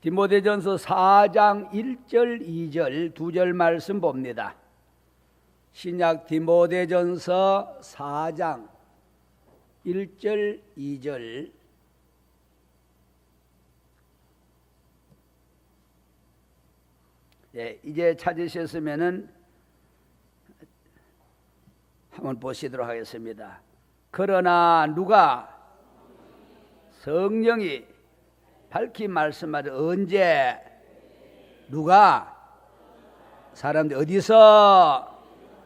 디모데전서 4장 1절 2절 두 절 말씀 봅니다. 신약 디모데전서 4장 1절 2절 이제 찾으셨으면은 한번 보시도록 하겠습니다. 그러나 누가 성령이 밝히 말씀하되 언제 누가 사람들 어디서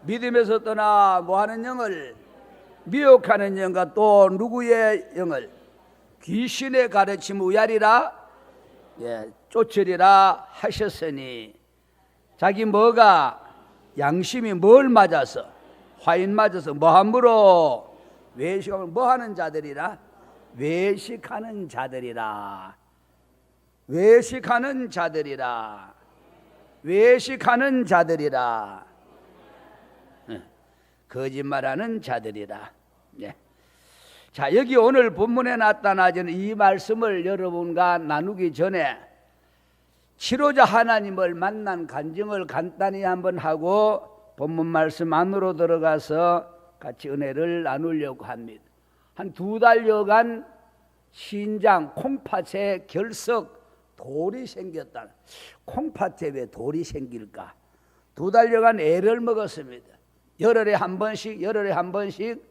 믿음에서 떠나 뭐하는 영을 미혹하는 영과 또 누구의 영을 귀신의 가르침 우야리라 쫓으리라 하셨으니 자기 뭐가 양심이 뭘 맞아서 화인 맞아서 뭐함으로 외식하면 뭐하는 자들이라 외식하는 자들이라 외식하는 자들이라 외식하는 자들이라 거짓말하는 자들이라. 자, 여기 오늘 본문에 나타나는 이 말씀을 여러분과 나누기 전에 치료자 하나님을 만난 간증을 간단히 한번 하고 본문 말씀 안으로 들어가서 같이 은혜를 나누려고 합니다. 한 2달여간 신장 콩팥에 결석 돌이 생겼다. 콩팥에 왜 돌이 생길까? 2달여간 애를 먹었습니다. 열흘에 한 번씩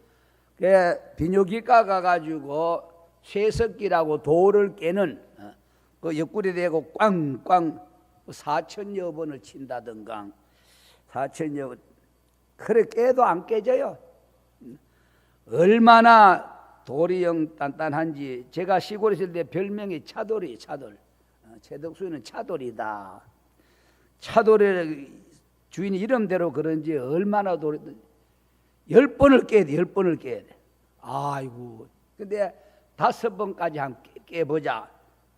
비뇨기과 가가지고 쇠석기라고 돌을 깨는 그 옆구리 대고 꽝꽝 4,000여 번을 친다든가 4,000여 번 그래 깨도 안 깨져요. 얼마나 돌이 영 단단한지. 제가 시골에 있을 때 별명이 차돌이 차돌. 최덕수는 차돌이다. 차돌의 주인이 이름대로 그런지 얼마나 돌이 10번을 깨야 돼. 10번을 깨야 돼. 아이고. 근데 5번까지 한 깨보자.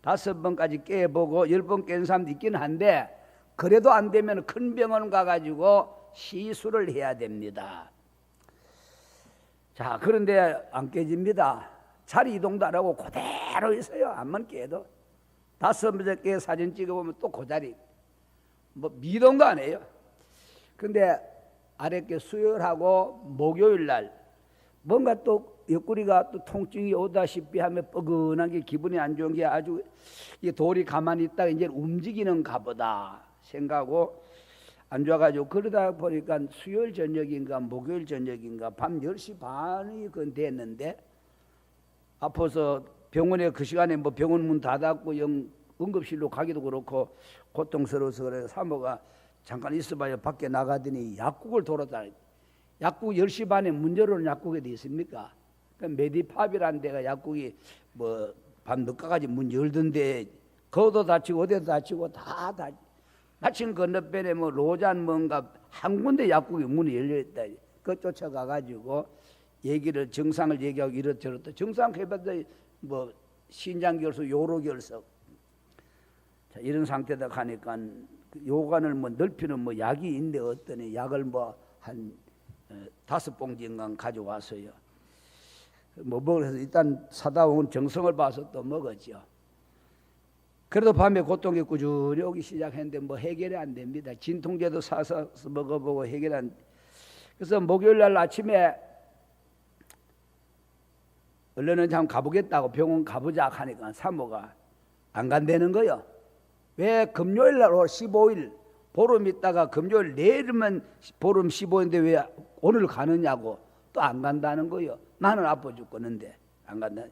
5번까지 깨보고 10번 깬 사람도 있긴 한데 그래도 안 되면 큰 병원 가가지고 시술을 해야 됩니다. 자, 그런데 안 깨집니다. 자리 이동도 안 하고 그대로 있어요. 안만 깨도 5번째 깨 사진 찍어보면 또 그 자리 뭐 미동도 안 해요. 근데 아랫게 수요일하고 목요일날 뭔가 또 옆구리가 또 통증이 오다시피 하면 뻐근한 게 기분이 안 좋은 게 아주 이 돌이 가만히 있다가 이제 움직이는가 보다 생각하고 안 좋아가지고 그러다 보니까 수요일 저녁인가 목요일 저녁인가 밤 10시 반이 그건 됐는데 아파서 병원에 그 시간에 뭐 병원 문 닫았고 응급실로 가기도 그렇고 고통스러워서 그래 사모가 잠깐 있어봐요. 밖에 나가더니 약국을 돌아다니. 약국 10시 반에 문 열어놓은 약국에 어디 있습니까? 그러니까 메디팝이라는 데가 약국이 뭐 밤 늦까지 문 열던데 거도 다치고 어디도 다치고 다 다친 건너편에 뭐 로잔 뭔가 한 군데 약국이 문이 열려있다. 그거 쫓아가가지고 얘기를 정상을 얘기하고 이렇저렇다. 정상 해봤자 뭐 신장결석, 요로결석 자, 이런 상태다 가니까 요관을 뭐 넓히는 뭐 약이 있는데 어떠니 약을 뭐 한 5봉지인가 가져왔어요. 뭐 먹어서 일단 사다 온 정성을 봐서 또 먹었죠. 그래도 밤에 고통이 꾸준히 오기 시작했는데 뭐 해결이 안 됩니다. 진통제도 사서 먹어보고 해결 안. 그래서 목요일 날 아침에 얼른 한번 가보겠다고 병원 가보자 하니까 사모가 안 간다는 거요. 왜 금요일 날 15일 보름 있다가 금요일 내일은 보름 15일인데 왜 오늘 가느냐고 또 안 간다는 거요. 나는 아파 죽겠는데 안 간다.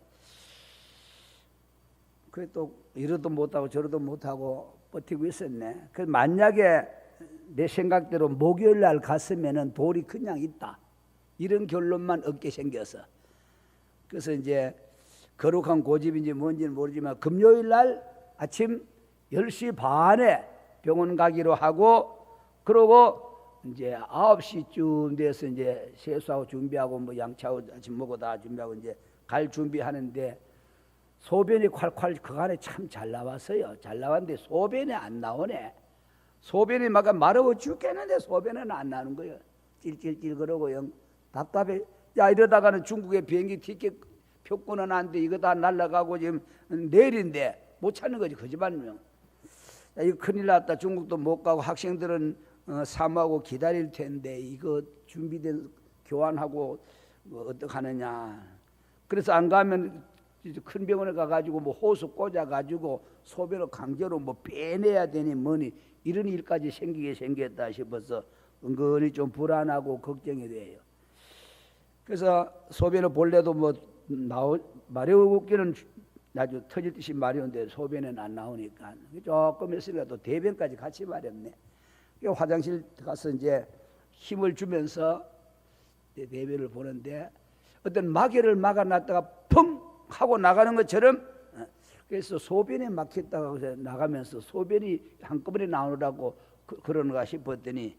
그래 또 이러도 못하고 저러도 못하고 버티고 있었네. 그래서 만약에 내 생각대로 목요일 날 갔으면은 돌이 그냥 있다. 이런 결론만 얻게 생겨서. 그래서 이제 거룩한 고집인지 뭔지는 모르지만 금요일 날 아침 10시 반에 병원 가기로 하고 그러고 이제 9시쯤 돼서 이제 세수하고 준비하고 뭐 양차하고 아침 먹고 다 준비하고 이제 갈 준비하는데 소변이 콸콸 그간에 참 잘 나왔어요. 잘 나왔는데 소변이 안 나오네. 소변이 막 마르고 죽겠는데 소변은 안 나는 거예요. 찔찔찔 그러고 영 답답해. 야 이러다가는 중국에 비행기 티켓 표권은 안 돼. 이거 다 날라가고 지금 내일인데 못 찾는 거지. 거짓말이면. 이거 큰일 났다. 중국도 못 가고 학생들은 사모하고 기다릴 텐데 이거 준비된 교환하고 뭐 어떡하느냐. 그래서 안 가면 큰 병원에 가가지고 뭐 호수 꽂아가지고 소변을 강제로 뭐 빼내야 되니 뭐니 이런 일까지 생겼다 싶어서 은근히 좀 불안하고 걱정이 돼요. 그래서 소변을 볼래도 뭐 마려우기는 아주 터질 듯이 마려운데 소변은 안 나오니까 조금 있으니까 또 대변까지 같이 마렵네. 화장실 가서 이제 힘을 주면서 대변을 보는데 어떤 마개를 막아놨다가 펑 하고 나가는 것처럼, 그래서 소변에 막혔다고 해서 나가면서 소변이 한꺼번에 나오느라고 그러는가 싶었더니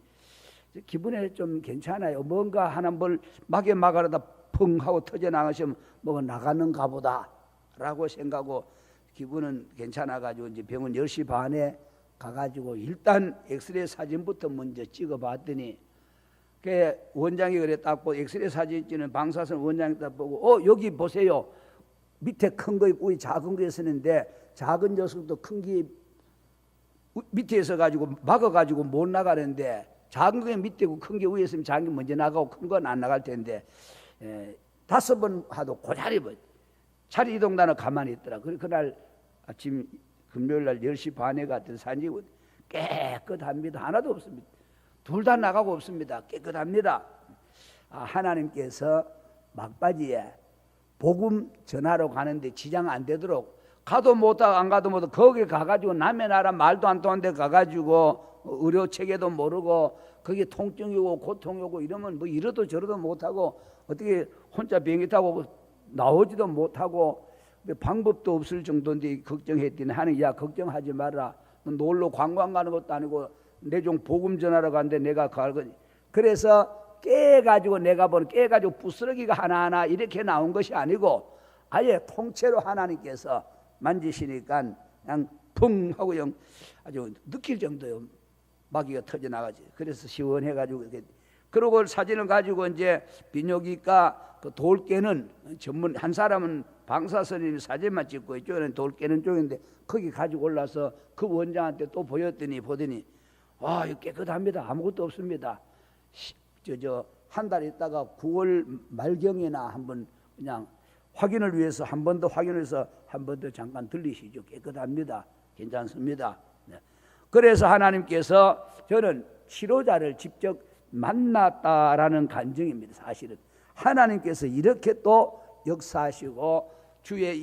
기분에 좀 괜찮아요. 뭔가 하나 뭘 마개 막아라다 펑 하고 터져 나가시면 뭐가 나가는가 보다 라고 생각하고 기분은 괜찮아가지고 이제 병원 10시 반에 가가지고 일단 엑스레이 사진부터 먼저 찍어봤더니 그 원장이 그래 딱 보고 엑스레이 사진 찍는 방사선 원장이 딱 보고 여기 보세요. 밑에 큰 거 있고 작은 거 있었는데 작은 녀석도 큰 게 밑에 있어가지고 막아가지고 못 나가는데 작은 게 밑에 있고 큰 게 위에 있으면 작은 게 먼저 나가고 큰 건 안 나갈 텐데 5번 하도 고자리 자리 이동단은 가만히 있더라. 그날 아침 금요일 날 10시 반에 갔던 산지군 깨끗합니다. 하나도 없습니다. 둘 다 나가고 없습니다. 깨끗합니다. 하나님께서 막바지에 복음 전하러 가는데 지장 안 되도록 가도 못하고 안 가도 못하고 거기 가가지고 남의 나라 말도 안 통한 데 가가지고 의료 체계도 모르고 거기 통증이고 고통이고 이러면 뭐 이러도 저러도 못하고 어떻게 혼자 비행기 타고 나오지도 못하고 방법도 없을 정도인데 걱정했더니 하는 야 걱정하지 마라. 놀러 관광 가는 것도 아니고 내 종 복음 전하러 가는데 내가 갈 거니. 그래서 깨가지고 내가 보는 깨가지고 부스러기가 하나하나 이렇게 나온 것이 아니고 아예 통째로 하나님께서 만지시니까 그냥 펑 하고 아주 느낄 정도요 마귀가 터져 나가지. 그래서 시원해가지고 그러고 사진을 가지고 이제 비뇨기과 그 돌깨는 전문 한 사람은 방사선이 사진만 찍고 이쪽에는 돌깨는 쪽인데 거기 가지고 올라서 그 원장한테 또 보더니 이거 깨끗합니다. 아무것도 없습니다. 한 달 있다가 9월 말경에나 한번 그냥 확인을 위해서 한 번 더 확인해서 한 번 더 잠깐 들리시죠. 깨끗합니다. 괜찮습니다. 네. 그래서 하나님께서 저는 치료자를 직접 만났다라는 간증입니다. 사실은 하나님께서 이렇게 또 역사하시고 주의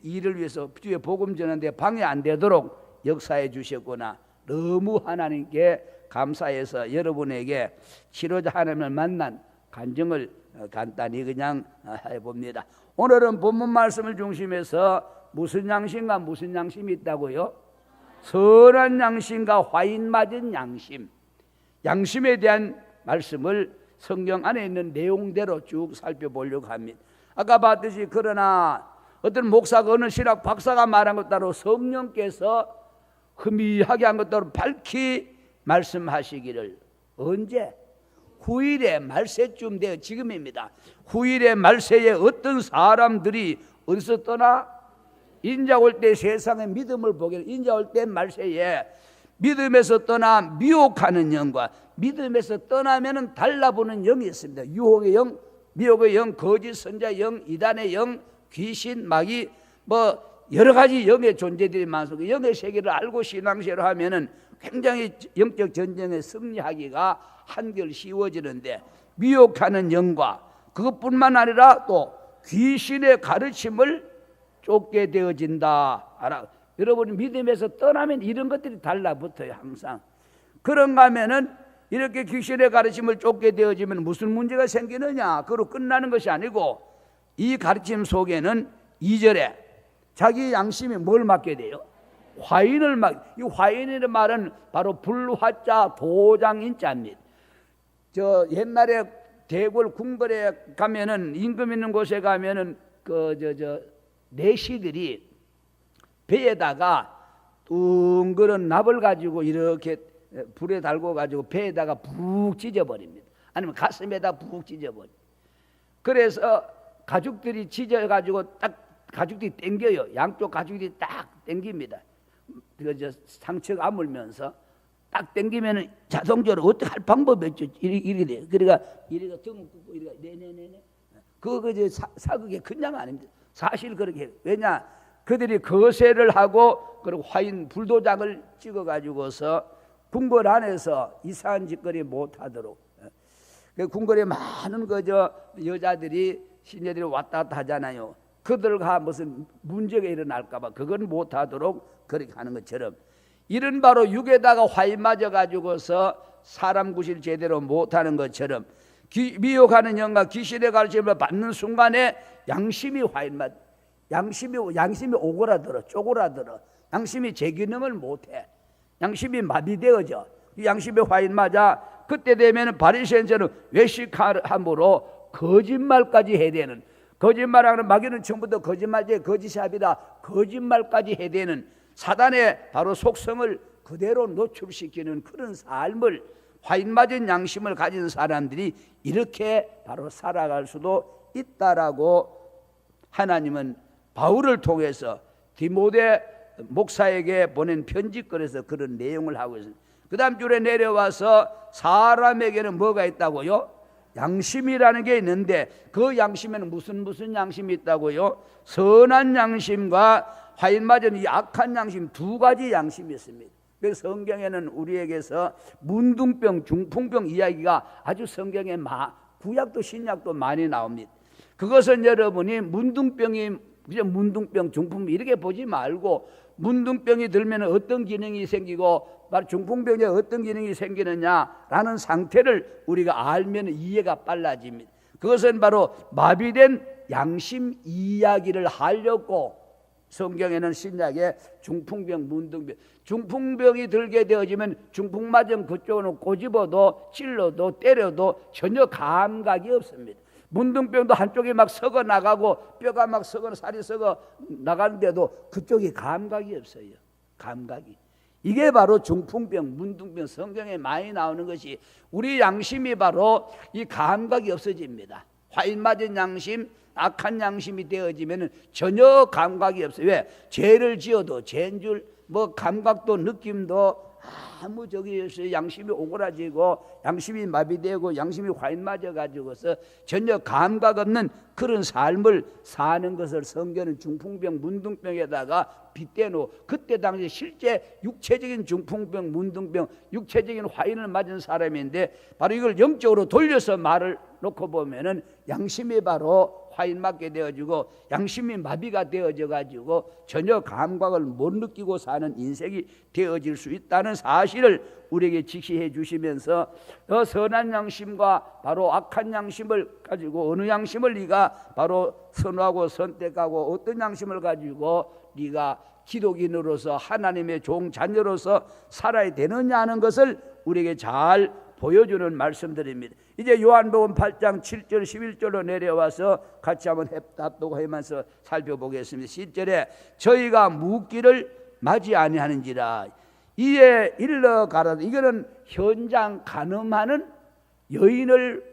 일을 위해서 주의 복음 전하는데 방해 안 되도록 역사해 주셨구나. 너무 하나님께 감사해서 여러분에게 치료자 하나님을 만난 간증을 간단히 그냥 해봅니다. 오늘은 본문 말씀을 중심해서 무슨 양심과 무슨 양심이 있다고요? 선한 양심과 화인 맞은 양심. 양심에 대한 말씀을 성경 안에 있는 내용대로 쭉 살펴보려고 합니다. 아까 봤듯이 그러나 어떤 목사가 어느 신학 박사가 말한 것 따로 성령께서 희미하게 한 것 따로 밝히 말씀하시기를 언제? 후일의 말세쯤 되어 지금입니다. 후일의 말세에 어떤 사람들이 어디서 떠나? 인자 올 때 세상의 믿음을 보게 인자 올 때 말세에 믿음에서 떠나 미혹하는 영과 믿음에서 떠나면은 달라붙는 영이 있습니다. 유혹의 영, 미혹의 영, 거짓 선자 영, 이단의 영, 귀신, 마귀 뭐 여러 가지 영의 존재들이 많습니다. 영의 세계를 알고 신앙생활을 하면은 굉장히 영적 전쟁에 승리하기가 한결 쉬워지는데 미혹하는 영과 그것뿐만 아니라 또 귀신의 가르침을 쫓게 되어진다. 여러분 믿음에서 떠나면 이런 것들이 달라붙어요. 항상 그런가 하면은 이렇게 귀신의 가르침을 쫓게 되어지면 무슨 문제가 생기느냐? 그로 끝나는 것이 아니고 이 가르침 속에는 2절에 자기 양심이 뭘 맡게 돼요? 화인을 이 화인이라는 말은 바로 불화자 도장인자입니다. 저 옛날에 대궐 궁궐에 가면은 임금 있는 곳에 가면은 내시들이 배에다가 둥그런 납을 가지고 이렇게 불에 달고 가지고 배에다가 푹 찢어버립니다. 아니면 가슴에다 푹 찢어버립니다. 그래서 가죽들이 찢어가지고 딱 가죽들이 땡겨요. 양쪽 가죽이 딱 땡깁니다. 상처가 아물면서 딱 당기면은 자동적으로 어떻게 할 방법이 없죠. 이렇게 돼. 그러니까 이래가 등 굽고 이래가 네네네네. 그거 사극의 그냥 아닙니다. 사실 그렇게 해요. 왜냐? 그들이 거세를 하고 그리고 화인 불도장을 찍어 가지고서 궁궐 안에서 이상한 짓거리 못 하도록. 그 궁궐에 많은 여자들이 신녀들이 왔다 갔다 하잖아요. 그들과 무슨 문제가 일어날까봐 그건 못 하도록 그렇게 하는 것처럼, 이런 바로 육에다가 화인 맞아 가지고서 사람 구실 제대로 못하는 것처럼 미혹하는 영과 귀신의 가르침을 받는 순간에 양심이 화인 맞, 양심이 오그라들어, 쪼그라들어. 양심이 제 기능을 못해. 양심이 마비되어져. 양심이 화인 맞아. 그때 되면 바리새인처럼 외식함으로 거짓말까지 해야 되는, 거짓말하는 마귀는 처음부터 거짓말쟁이 거짓샵이다, 거짓말까지 해야 되는 사단의 바로 속성을 그대로 노출시키는 그런 삶을, 화인 맞은 양심을 가진 사람들이 이렇게 바로 살아갈 수도 있다라고 하나님은 바울을 통해서 디모데 목사에게 보낸 편지글에서 그런 내용을 하고 있습니다. 그 다음 줄에 내려와서 사람에게는 뭐가 있다고요? 양심이라는 게 있는데 그 양심에는 무슨 양심이 있다고요? 선한 양심과 화인 맞은 이 악한 양심, 두 가지 양심이 있습니다. 그래서 성경에는 우리에게서 문둥병, 중풍병 이야기가 아주 성경에 구약도 신약도 많이 나옵니다. 그것은 여러분이 문둥병, 중풍병 이렇게 보지 말고, 문둥병이 들면 어떤 기능이 생기고 바로 중풍병에 어떤 기능이 생기느냐라는 상태를 우리가 알면 이해가 빨라집니다. 그것은 바로 마비된 양심 이야기를 하려고 성경에는 신약에 중풍병, 문둥병, 중풍병이 들게 되어지면 중풍 맞은 그쪽으로 꼬집어도 찔러도 때려도 전혀 감각이 없습니다. 문둥병도 한쪽이 막 썩어 나가고 뼈가 막 썩어 살이 썩어 나가는데도 그쪽이 감각이 없어요. 감각이. 이게 바로 중풍병, 문둥병, 성경에 많이 나오는 것이, 우리 양심이 바로 이 감각이 없어집니다. 화인 맞은 양심, 악한 양심이 되어지면 전혀 감각이 없어요. 왜? 죄를 지어도 죄인 줄 감각도 느낌도 아무 적이 없어요. 양심이 오그라지고 양심이 마비되고 양심이 화인 맞아 가지고서 전혀 감각 없는 그런 삶을 사는 것을 성경은 중풍병, 문둥병에다가 빗대노. 그때 당시 실제 육체적인 중풍병, 문둥병, 육체적인 화인을 맞은 사람인데 바로 이걸 영적으로 돌려서 말을 놓고 보면은 양심이 바로 화인 맞게 되어지고 양심이 마비가 되어져 가지고 전혀 감각을 못 느끼고 사는 인생이 되어질 수 있다는 사실을 우리에게 지시해 주시면서, 선한 양심과 바로 악한 양심을 가지고 어느 양심을 네가 바로 선호하고 선택하고 어떤 양심을 가지고 네가 기독인으로서 하나님의 종 자녀로서 살아야 되느냐 하는 것을 우리에게 잘 보여주는 말씀드립니다. 이제 요한복음 8장 7절 11절로 내려와서 같이 한번 합독하면서 살펴보겠습니다. 10절에 저희가 묻기를 맞이 아니하는지라 이에 일러 가라다. 이거는 현장 간음하는 여인을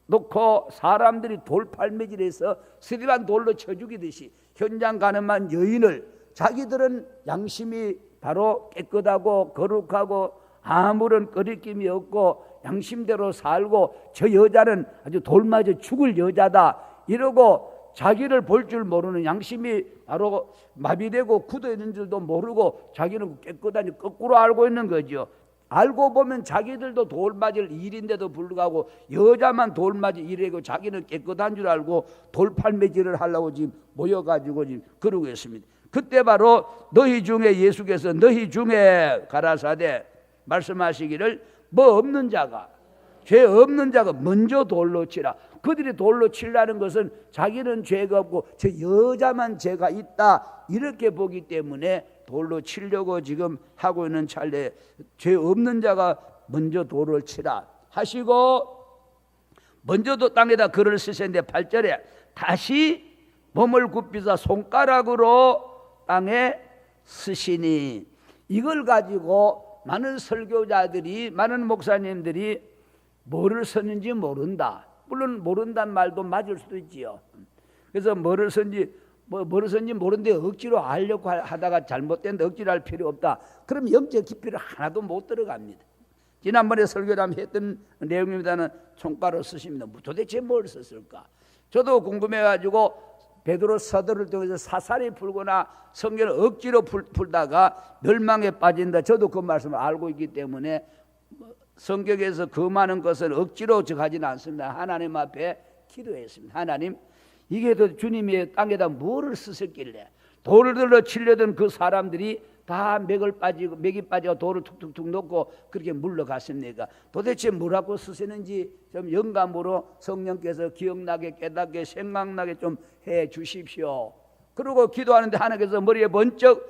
놓고 사람들이 돌팔매질해서 스리반 돌로 쳐 죽이듯이 현장 간음한 여인을, 자기들은 양심이 바로 깨끗하고 거룩하고 아무런 거리낌이 없고 양심대로 살고 저 여자는 아주 돌 맞아 죽을 여자다 이러고 자기를 볼 줄 모르는, 양심이 바로 마비되고 굳어있는 줄도 모르고 자기는 깨끗하니 거꾸로 알고 있는 거죠. 알고 보면 자기들도 돌 맞을 일인데도 불구하고 여자만 돌 맞을 일이고 자기는 깨끗한 줄 알고 돌팔매질을 하려고 지금 모여가지고 지금 그러고 있습니다. 그때 바로 너희 중에 예수께서 너희 중에 가라사대 말씀하시기를 뭐 없는 자가, 죄 없는 자가 먼저 돌로 치라. 그들이 돌로 치려는 것은 자기는 죄가 없고 저 여자만 죄가 있다 이렇게 보기 때문에 돌로 치려고 지금 하고 있는 찰나에 죄 없는 자가 먼저 돌을 치라 하시고, 먼저도 땅에다 글을 쓰셨는데 8절에 다시 몸을 굽히사 손가락으로 땅에 쓰시니, 이걸 가지고 많은 설교자들이, 많은 목사님들이 뭐를 썼는지 모른다. 물론 모른다는 말도 맞을 수도 있지요. 그래서 뭐를 썼는지 뭐라서인지 모르는데 억지로 하려고 하다가 잘못된데 억지로 할 필요 없다. 그럼 영적 깊이를 하나도 못 들어갑니다. 지난번에 설교담 했던 내용입니다는 총가로 쓰십니다. 도대체 뭘 썼을까? 저도 궁금해가지고 베드로 서두를 통해서 사살이 풀거나 성경을 억지로 풀다가 멸망에 빠진다. 저도 그 말씀을 알고 있기 때문에 성경에서 그 많은 것을 억지로 하지는 않습니다. 하나님 앞에 기도했습니다. 하나님, 이게 더 주님이 땅에다 뭐를 쓰셨길래 돌을 들러 치려던 그 사람들이 다 맥이 빠지고 돌을 툭툭툭 놓고 그렇게 물러갔습니까? 도대체 뭐라고 쓰시는지 좀 영감으로 성령께서 기억나게 깨닫게 생각나게 좀 해 주십시오. 그리고 기도하는데 하나님께서 머리에 번쩍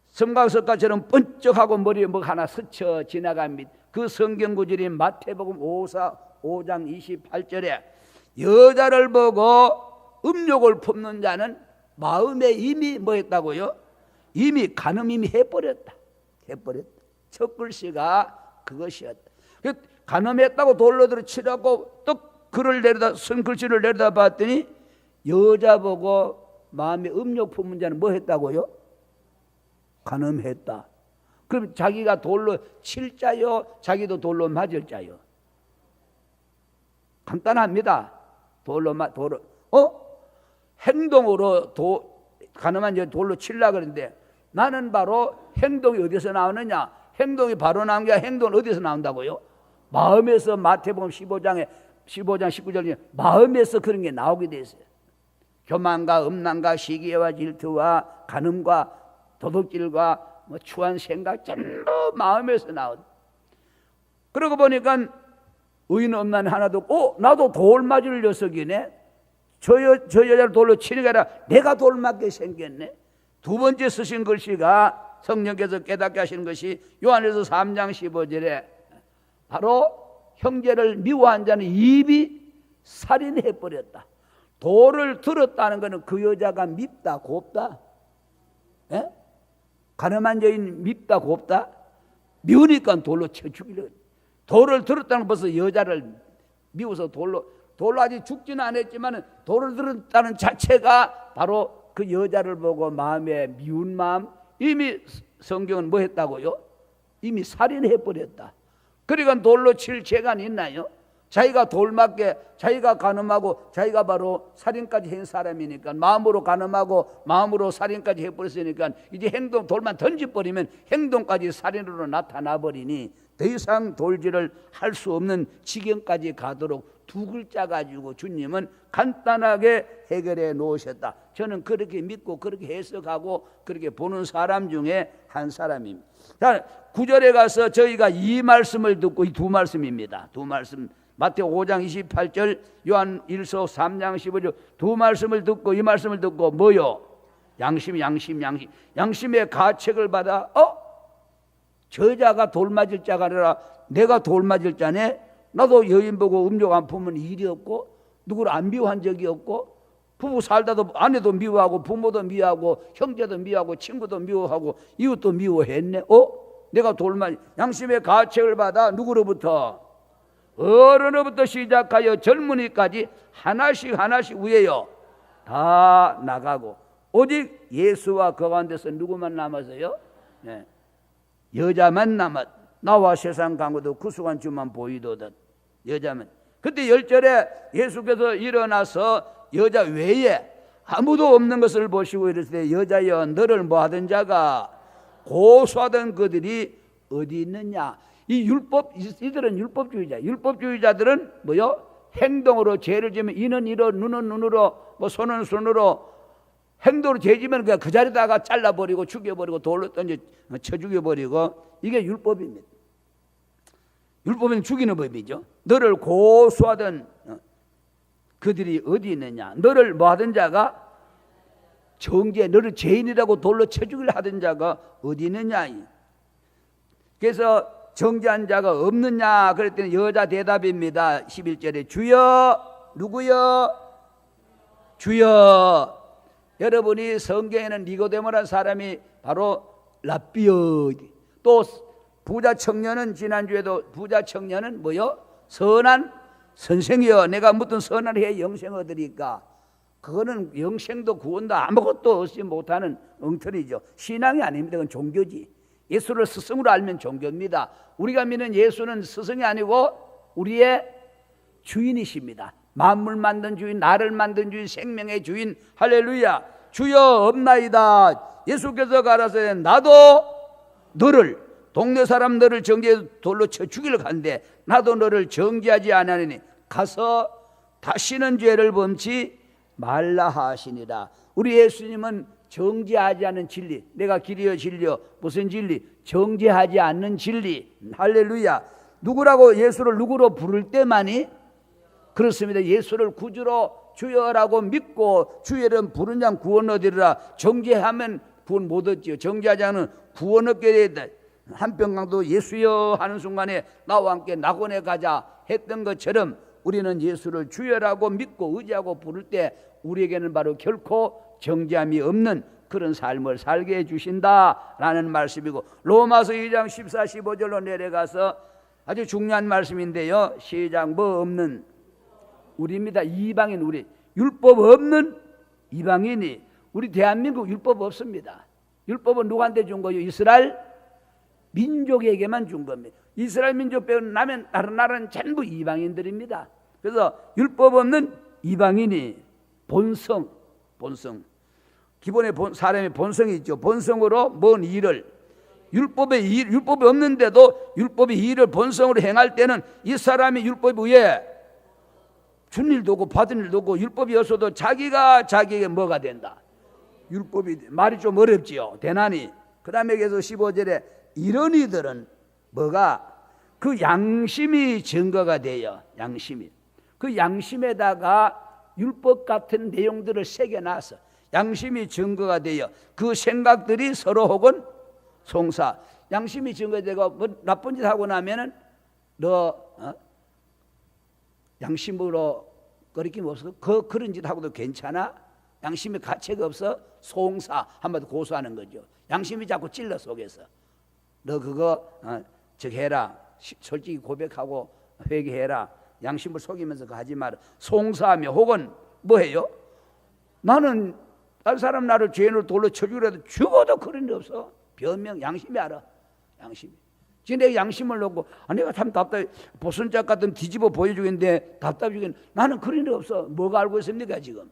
성광석가처럼 번쩍하고 머리에 뭐 하나 스쳐 지나갑니다. 그 성경 구절이 마태복음 5장 28절에 여자를 보고 음욕을 품는 자는 마음에 이미 뭐 했다고요? 이미 간음 이미 해버렸다. 첫 글씨가 그것이었다. 간음했다고 돌로 들어 치라고 또 글을 내려다 쓴 글씨를 내려다 봤더니 여자 보고 마음에 음욕 품는 자는 뭐 했다고요? 간음했다. 그럼 자기가 돌로 칠 자요? 자기도 돌로 맞을 자요? 간단합니다. 행동으로 간음한 자 돌로 칠라 그러는데 나는 바로 행동이 어디서 나오느냐? 행동이 바로 나온 게 행동은 어디서 나온다고요? 마음에서. 마태복음 15장 19절에 마음에서 그런 게 나오게 돼 있어요. 교만과 음란과 시기와 질투와 간음과 도둑질과 추한 생각 전부 마음에서 나오다. 그러고 보니까 의인 없나니 하나도 없고 나도 돌 맞을 녀석이네. 저 여자를 돌로 치는 게 아니라 내가 돌 맞게 생겼네. 두 번째 쓰신 글씨가 성령께서 깨닫게 하시는 것이 요한일서 3장 15절에 바로 형제를 미워한 자는 입이 살인해버렸다. 돌을 들었다는 것은 그 여자가 밉다 곱다? 예? 가늠한 여인 밉다 곱다? 미우니까 돌로 쳐 죽이려. 돌을 들었다는 것은 여자를 미워서 돌로 아직 죽지는 않았지만 돌을 들었다는 자체가 바로 그 여자를 보고 마음에 미운 마음. 이미 성경은 뭐 했다고요? 이미 살인해버렸다. 그러니까 돌로 칠 죄가 있나요? 자기가 돌 맞게 자기가 간음하고 자기가 바로 살인까지 한 사람이니까 마음으로 간음하고 마음으로 살인까지 해버렸으니까 이제 행동 돌만 던져버리면 행동까지 살인으로 나타나 버리니 더 이상 돌질을 할 수 없는 지경까지 가도록 두 글자 가지고 주님은 간단하게 해결해 놓으셨다. 저는 그렇게 믿고 그렇게 해석하고 그렇게 보는 사람 중에 한 사람입니다. 자, 9절에 가서 저희가 이 말씀을 듣고 이 두 말씀입니다. 두 말씀 마태 5장 28절 요한 1서 3장 15절 두 말씀을 듣고 이 말씀을 듣고 뭐요? 양심의 가책을 받아 저 여자가 돌 맞을 자가 아니라 내가 돌 맞을 자네. 나도 여인 보고 음욕 안 품은 일이 없고 누구를 안 미워한 적이 없고 부부 살다도 아내도 미워하고 부모도 미워하고 형제도 미워하고 친구도 미워하고 이웃도 미워했네. 내가 돌 맞을 양심의 가책을 받아 누구로부터? 어른으로부터 시작하여 젊은이까지 하나씩 위에요 다 나가고 오직 예수와 그 가운데서 누구만 남았어요? 네. 여자만 나와 세상 강구도 구속한 주만 보이도다. 여자만. 그때 10절에 예수께서 일어나서 여자 외에 아무도 없는 것을 보시고 이르시되 여자여 너를 뭐하던 자가 고소하던 그들이 어디 있느냐. 이들은 율법주의자들은 뭐요? 행동으로 죄를 지면 이는 이로 눈은 눈으로 손은 손으로 행동으로 죄 지면 그냥 그 자리다가 잘라버리고 죽여버리고 돌로 던져 쳐 죽여버리고 이게 율법입니다. 율법은 죽이는 법이죠. 너를 고소하던 그들이 어디 있느냐. 너를 뭐하던 자가 정죄 너를 죄인이라고 돌로 쳐 죽이려 하던 자가 어디 있느냐. 그래서 정죄한 자가 없느냐 그랬더니 여자 대답입니다. 11절에 주여. 누구여? 주여. 여러분이 성경에는 니고데모라는 사람이 바로 랍비여. 또 부자 청년은 지난주에도 부자 청년은 뭐요? 선한 선생이여 내가 무슨 선한 해 영생 얻으리까. 그거는 영생도 구원도 아무것도 얻지 못하는 엉터리죠. 신앙이 아닙니다. 그건 종교지. 예수를 스승으로 알면 종교입니다. 우리가 믿는 예수는 스승이 아니고 우리의 주인이십니다. 만물 만든 주인, 나를 만든 주인, 생명의 주인. 할렐루야. 주여 없나이다. 예수께서 가라사대 나도 너를, 동네 사람들을 정죄해 돌로 쳐 죽이려 하는데 나도 너를 정죄하지 아니하니 가서 다시는 죄를 범치 말라 하시니라. 우리 예수님은 정죄하지 않는 진리, 내가 길이요 진리요, 무슨 진리? 정죄하지 않는 진리. 할렐루야. 누구라고? 예수를 누구로 부를 때만이 그렇습니다. 예수를 구주로 주여라고 믿고 주의 이름 부른 자 구원 얻으리라. 정죄하면 구원 못 얻지요. 정죄하지 않으면 구원 얻게 되다. 한평강도 예수여 하는 순간에 나와 함께 낙원에 가자 했던 것처럼 우리는 예수를 주여라고 믿고 의지하고 부를 때 우리에게는 바로 결코 정죄함이 없는 그런 삶을 살게 해주신다라는 말씀이고, 로마서 2장 14, 15절로 내려가서 아주 중요한 말씀인데요. 시작. 뭐 없는 우리입니다. 이방인, 우리 율법 없는 이방인이. 우리 대한민국 율법 없습니다. 율법은 누구한테 준 거예요? 이스라엘 민족에게만 준 겁니다. 이스라엘 민족 빼고는 다른 나라는 전부 이방인들입니다. 그래서 율법 없는 이방인이 본성, 기본의 사람의 본성이 있죠. 본성으로 뭔 일을, 율법이 없는데도 율법이 일을 본성으로 행할 때는 이 사람이 율법 위에 준 일도 없고 받은 일도 없고 율법이 없어도 자기가 자기에게 뭐가 된다. 율법이, 말이 좀 어렵지요. 대난이. 그 다음에 계속 15절에 이런 이들은 뭐가? 그 양심이 증거가 돼요. 양심이. 그 양심에다가 율법 같은 내용들을 새겨놔서 양심이 증거가 돼요. 그 생각들이 서로 혹은 송사. 양심이 증거되고 뭐 나쁜 짓 하고 나면은 양심으로 거리낌 없어. 그런 짓 하고도 괜찮아? 양심에 가책 없어? 송사. 한마디 고소하는 거죠. 양심이 자꾸 찔러 속에서. 너 그거 해라. 솔직히 고백하고 회개해라. 양심을 속이면서 그거 하지 마라. 송사하며 혹은 뭐해요? 나는 다른 사람 나를 죄인으로 돌로 쳐주려도 죽어도 그런 일 없어. 변명. 양심이 알아. 양심이. 지금 내가 양심을 놓고 내가 참 답답해. 보선짝 같은 뒤집어 보여주겠는데 답답해 주겠는데 나는 그런 일 없어. 뭐가 알고 있습니까 지금?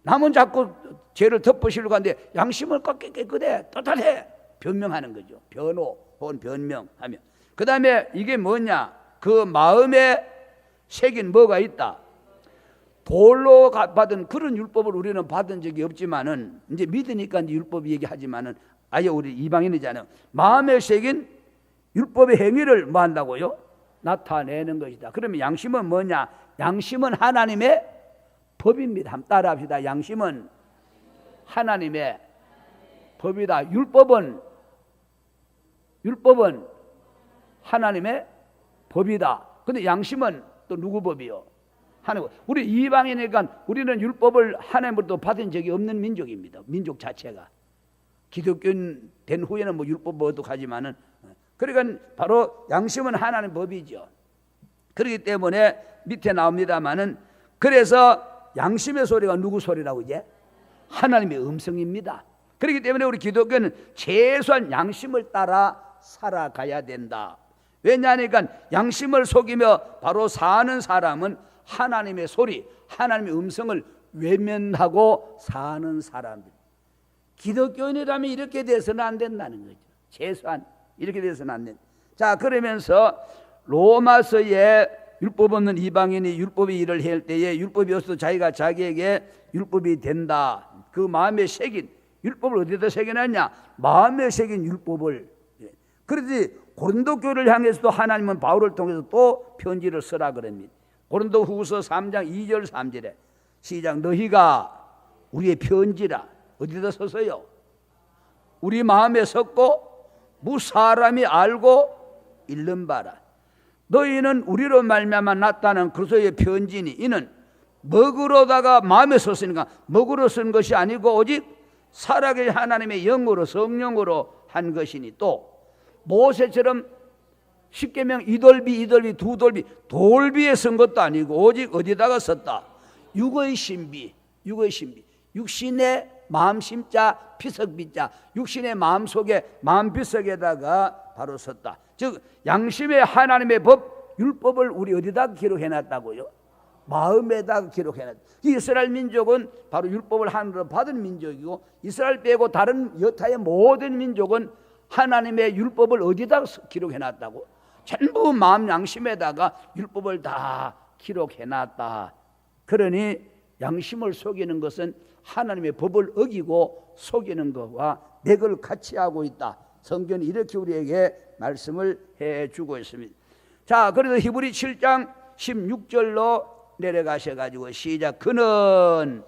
남은 자꾸 죄를 덮으시려고 하는데 양심을 깨끗해. 떳떳해. 변명하는 거죠. 변호 혹은 변명하며. 그 다음에 이게 뭐냐? 그 마음에 새긴 뭐가 있다. 돌로 받은 그런 율법을 우리는 받은 적이 없지만은 이제 믿으니까 이제 율법 얘기하지만은 아예 우리 이방인이잖아요. 마음에 새긴 율법의 행위를 뭐 한다고요? 나타내는 것이다. 그러면 양심은 뭐냐? 양심은 하나님의 법입니다. 한번 따라합시다. 양심은 하나님의 법이다. 율법은 하나님의 법이다. 근데 양심은 또 누구 법이요? 하나님. 우리 이방이니까 우리는 율법을 하나님으로부터 받은 적이 없는 민족입니다. 민족 자체가. 기독교인 된 후에는 뭐 율법 어떡하지만은, 그러니까 바로 양심은 하나님 법이죠. 그렇기 때문에 밑에 나옵니다만은, 그래서 양심의 소리가 누구 소리라고 이제? 하나님의 음성입니다. 그렇기 때문에 우리 기독교는 최소한 양심을 따라 살아가야 된다. 왜냐하니까 양심을 속이며 바로 사는 사람은 하나님의 소리, 하나님의 음성을 외면하고 사는 사람들. 기독교인이라면 이렇게 돼서는 안 된다는 거죠. 최소한 이렇게 돼서는 안 된다. 자, 그러면서 로마서에 율법 없는 이방인이 율법의 일을 할 때에 율법이 없어도 자기가 자기에게 율법이 된다. 그 마음에 새긴 율법을 어디다 새겨놨냐? 마음에 새긴 율법을. 그러지 고린도 교회를 향해서도 하나님은 바울을 통해서 또 편지를 쓰라 그럽니다. 고린도 후서 3장 2절 3절에 시작. 너희가 우리의 편지라. 어디다 썼어요? 우리 마음에 섰고 무사람이 알고 읽는 바라. 너희는 우리로 말미암아 났다는 그리스도의 편지니 이는 먹으로다가 마음에 섰으니까 먹으로 쓴 것이 아니고 오직 살아계신 하나님의 영으로 성령으로 한 것이니, 또 모세처럼 십계명 이돌비 두돌비 돌비에 쓴 것도 아니고 오직 어디다가 썼다? 육의 신비. 육의 육신의 마음 심자 피석비자, 육신의 마음 속에 마음 피석에다가 바로 섰다. 즉 양심의 하나님의 법 율법을 우리 어디다 기록해놨다고요? 마음에다 기록해놨다. 이스라엘 민족은 바로 율법을 하늘로 받은 민족이고, 이스라엘 빼고 다른 여타의 모든 민족은 하나님의 율법을 어디다 기록해놨다고? 전부 마음 양심에다가 율법을 다 기록해놨다. 그러니 양심을 속이는 것은 하나님의 법을 어기고 속이는 것과 맥을 같이 하고 있다. 성경이 이렇게 우리에게 말씀을 해주고 있습니다. 자, 그래서 히브리 7장 16절로 내려가셔가지고 시작. 그는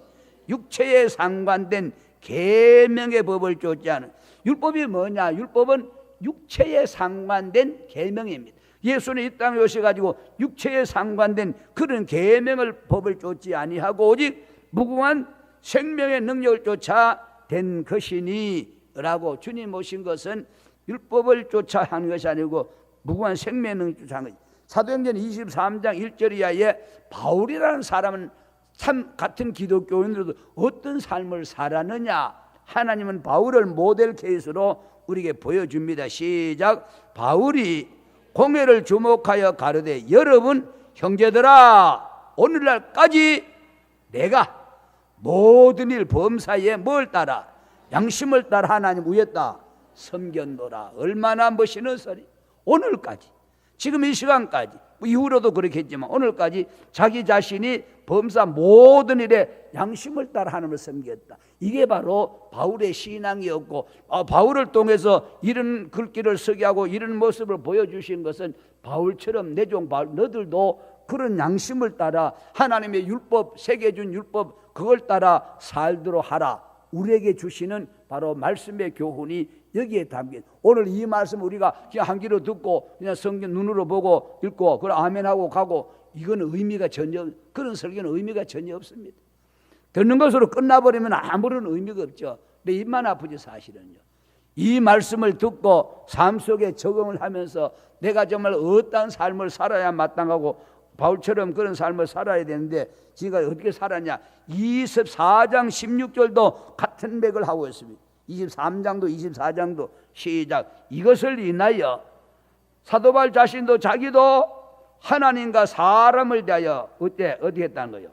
육체에 상관된 계명의 법을 쫓지 않은. 율법이 뭐냐? 율법은 육체에 상관된 계명입니다. 예수는 이 땅에 오셔가지고 육체에 상관된 그런 계명을 법을 쫓지 아니하고 오직 무궁한 생명의 능력을 쫓아 된 것이니 라고 주님 오신 것은 율법을 쫓아 한 것이 아니고 무궁한 생명의 능력을 쫓아 한 것이다. 사도행전 23장 1절 이하에 바울이라는 사람은 참 같은 기독교인으로도 어떤 삶을 살았느냐, 하나님은 바울을 모델 케이스로 우리에게 보여줍니다. 시작. 바울이 공회를 주목하여 가르되 여러분 형제들아, 오늘날까지 내가 모든 일 범사에 뭘 따라? 양심을 따라 하나님 위했다 섬겼노라. 얼마나 멋있는 소리. 오늘까지, 지금 이 시간까지, 이후로도 그렇겠지만 오늘까지 자기 자신이 범사 모든 일에 양심을 따라 하나님을 섬겼다. 이게 바로 바울의 신앙이었고, 바울을 통해서 이런 글귀를 쓰게 하고 이런 모습을 보여주신 것은 바울처럼 내 종 바울 너들도 그런 양심을 따라 하나님의 율법, 새겨준 율법 그걸 따라 살도록 하라. 우리에게 주시는 바로 말씀의 교훈이 여기에 담긴. 오늘 이 말씀 우리가 그냥 한 귀로 듣고 그냥 성경 눈으로 보고 읽고 그걸 아멘하고 가고, 이거는 의미가 전혀, 그런 설교는 의미가 전혀 없습니다. 듣는 것으로 끝나버리면 아무런 의미가 없죠. 내 입만 아프지 사실은요. 이 말씀을 듣고 삶 속에 적응을 하면서 내가 정말 어떠한 삶을 살아야 마땅하고 바울처럼 그런 삶을 살아야 되는데 지금까지 어떻게 살았냐. 24장 16절도 같은 맥을 하고 있습니다. 23장도 24장도 시작. 이것을 인하여 사도 바울 자신도 자기도 하나님과 사람을 대하여 어떻게 했다는 거예요?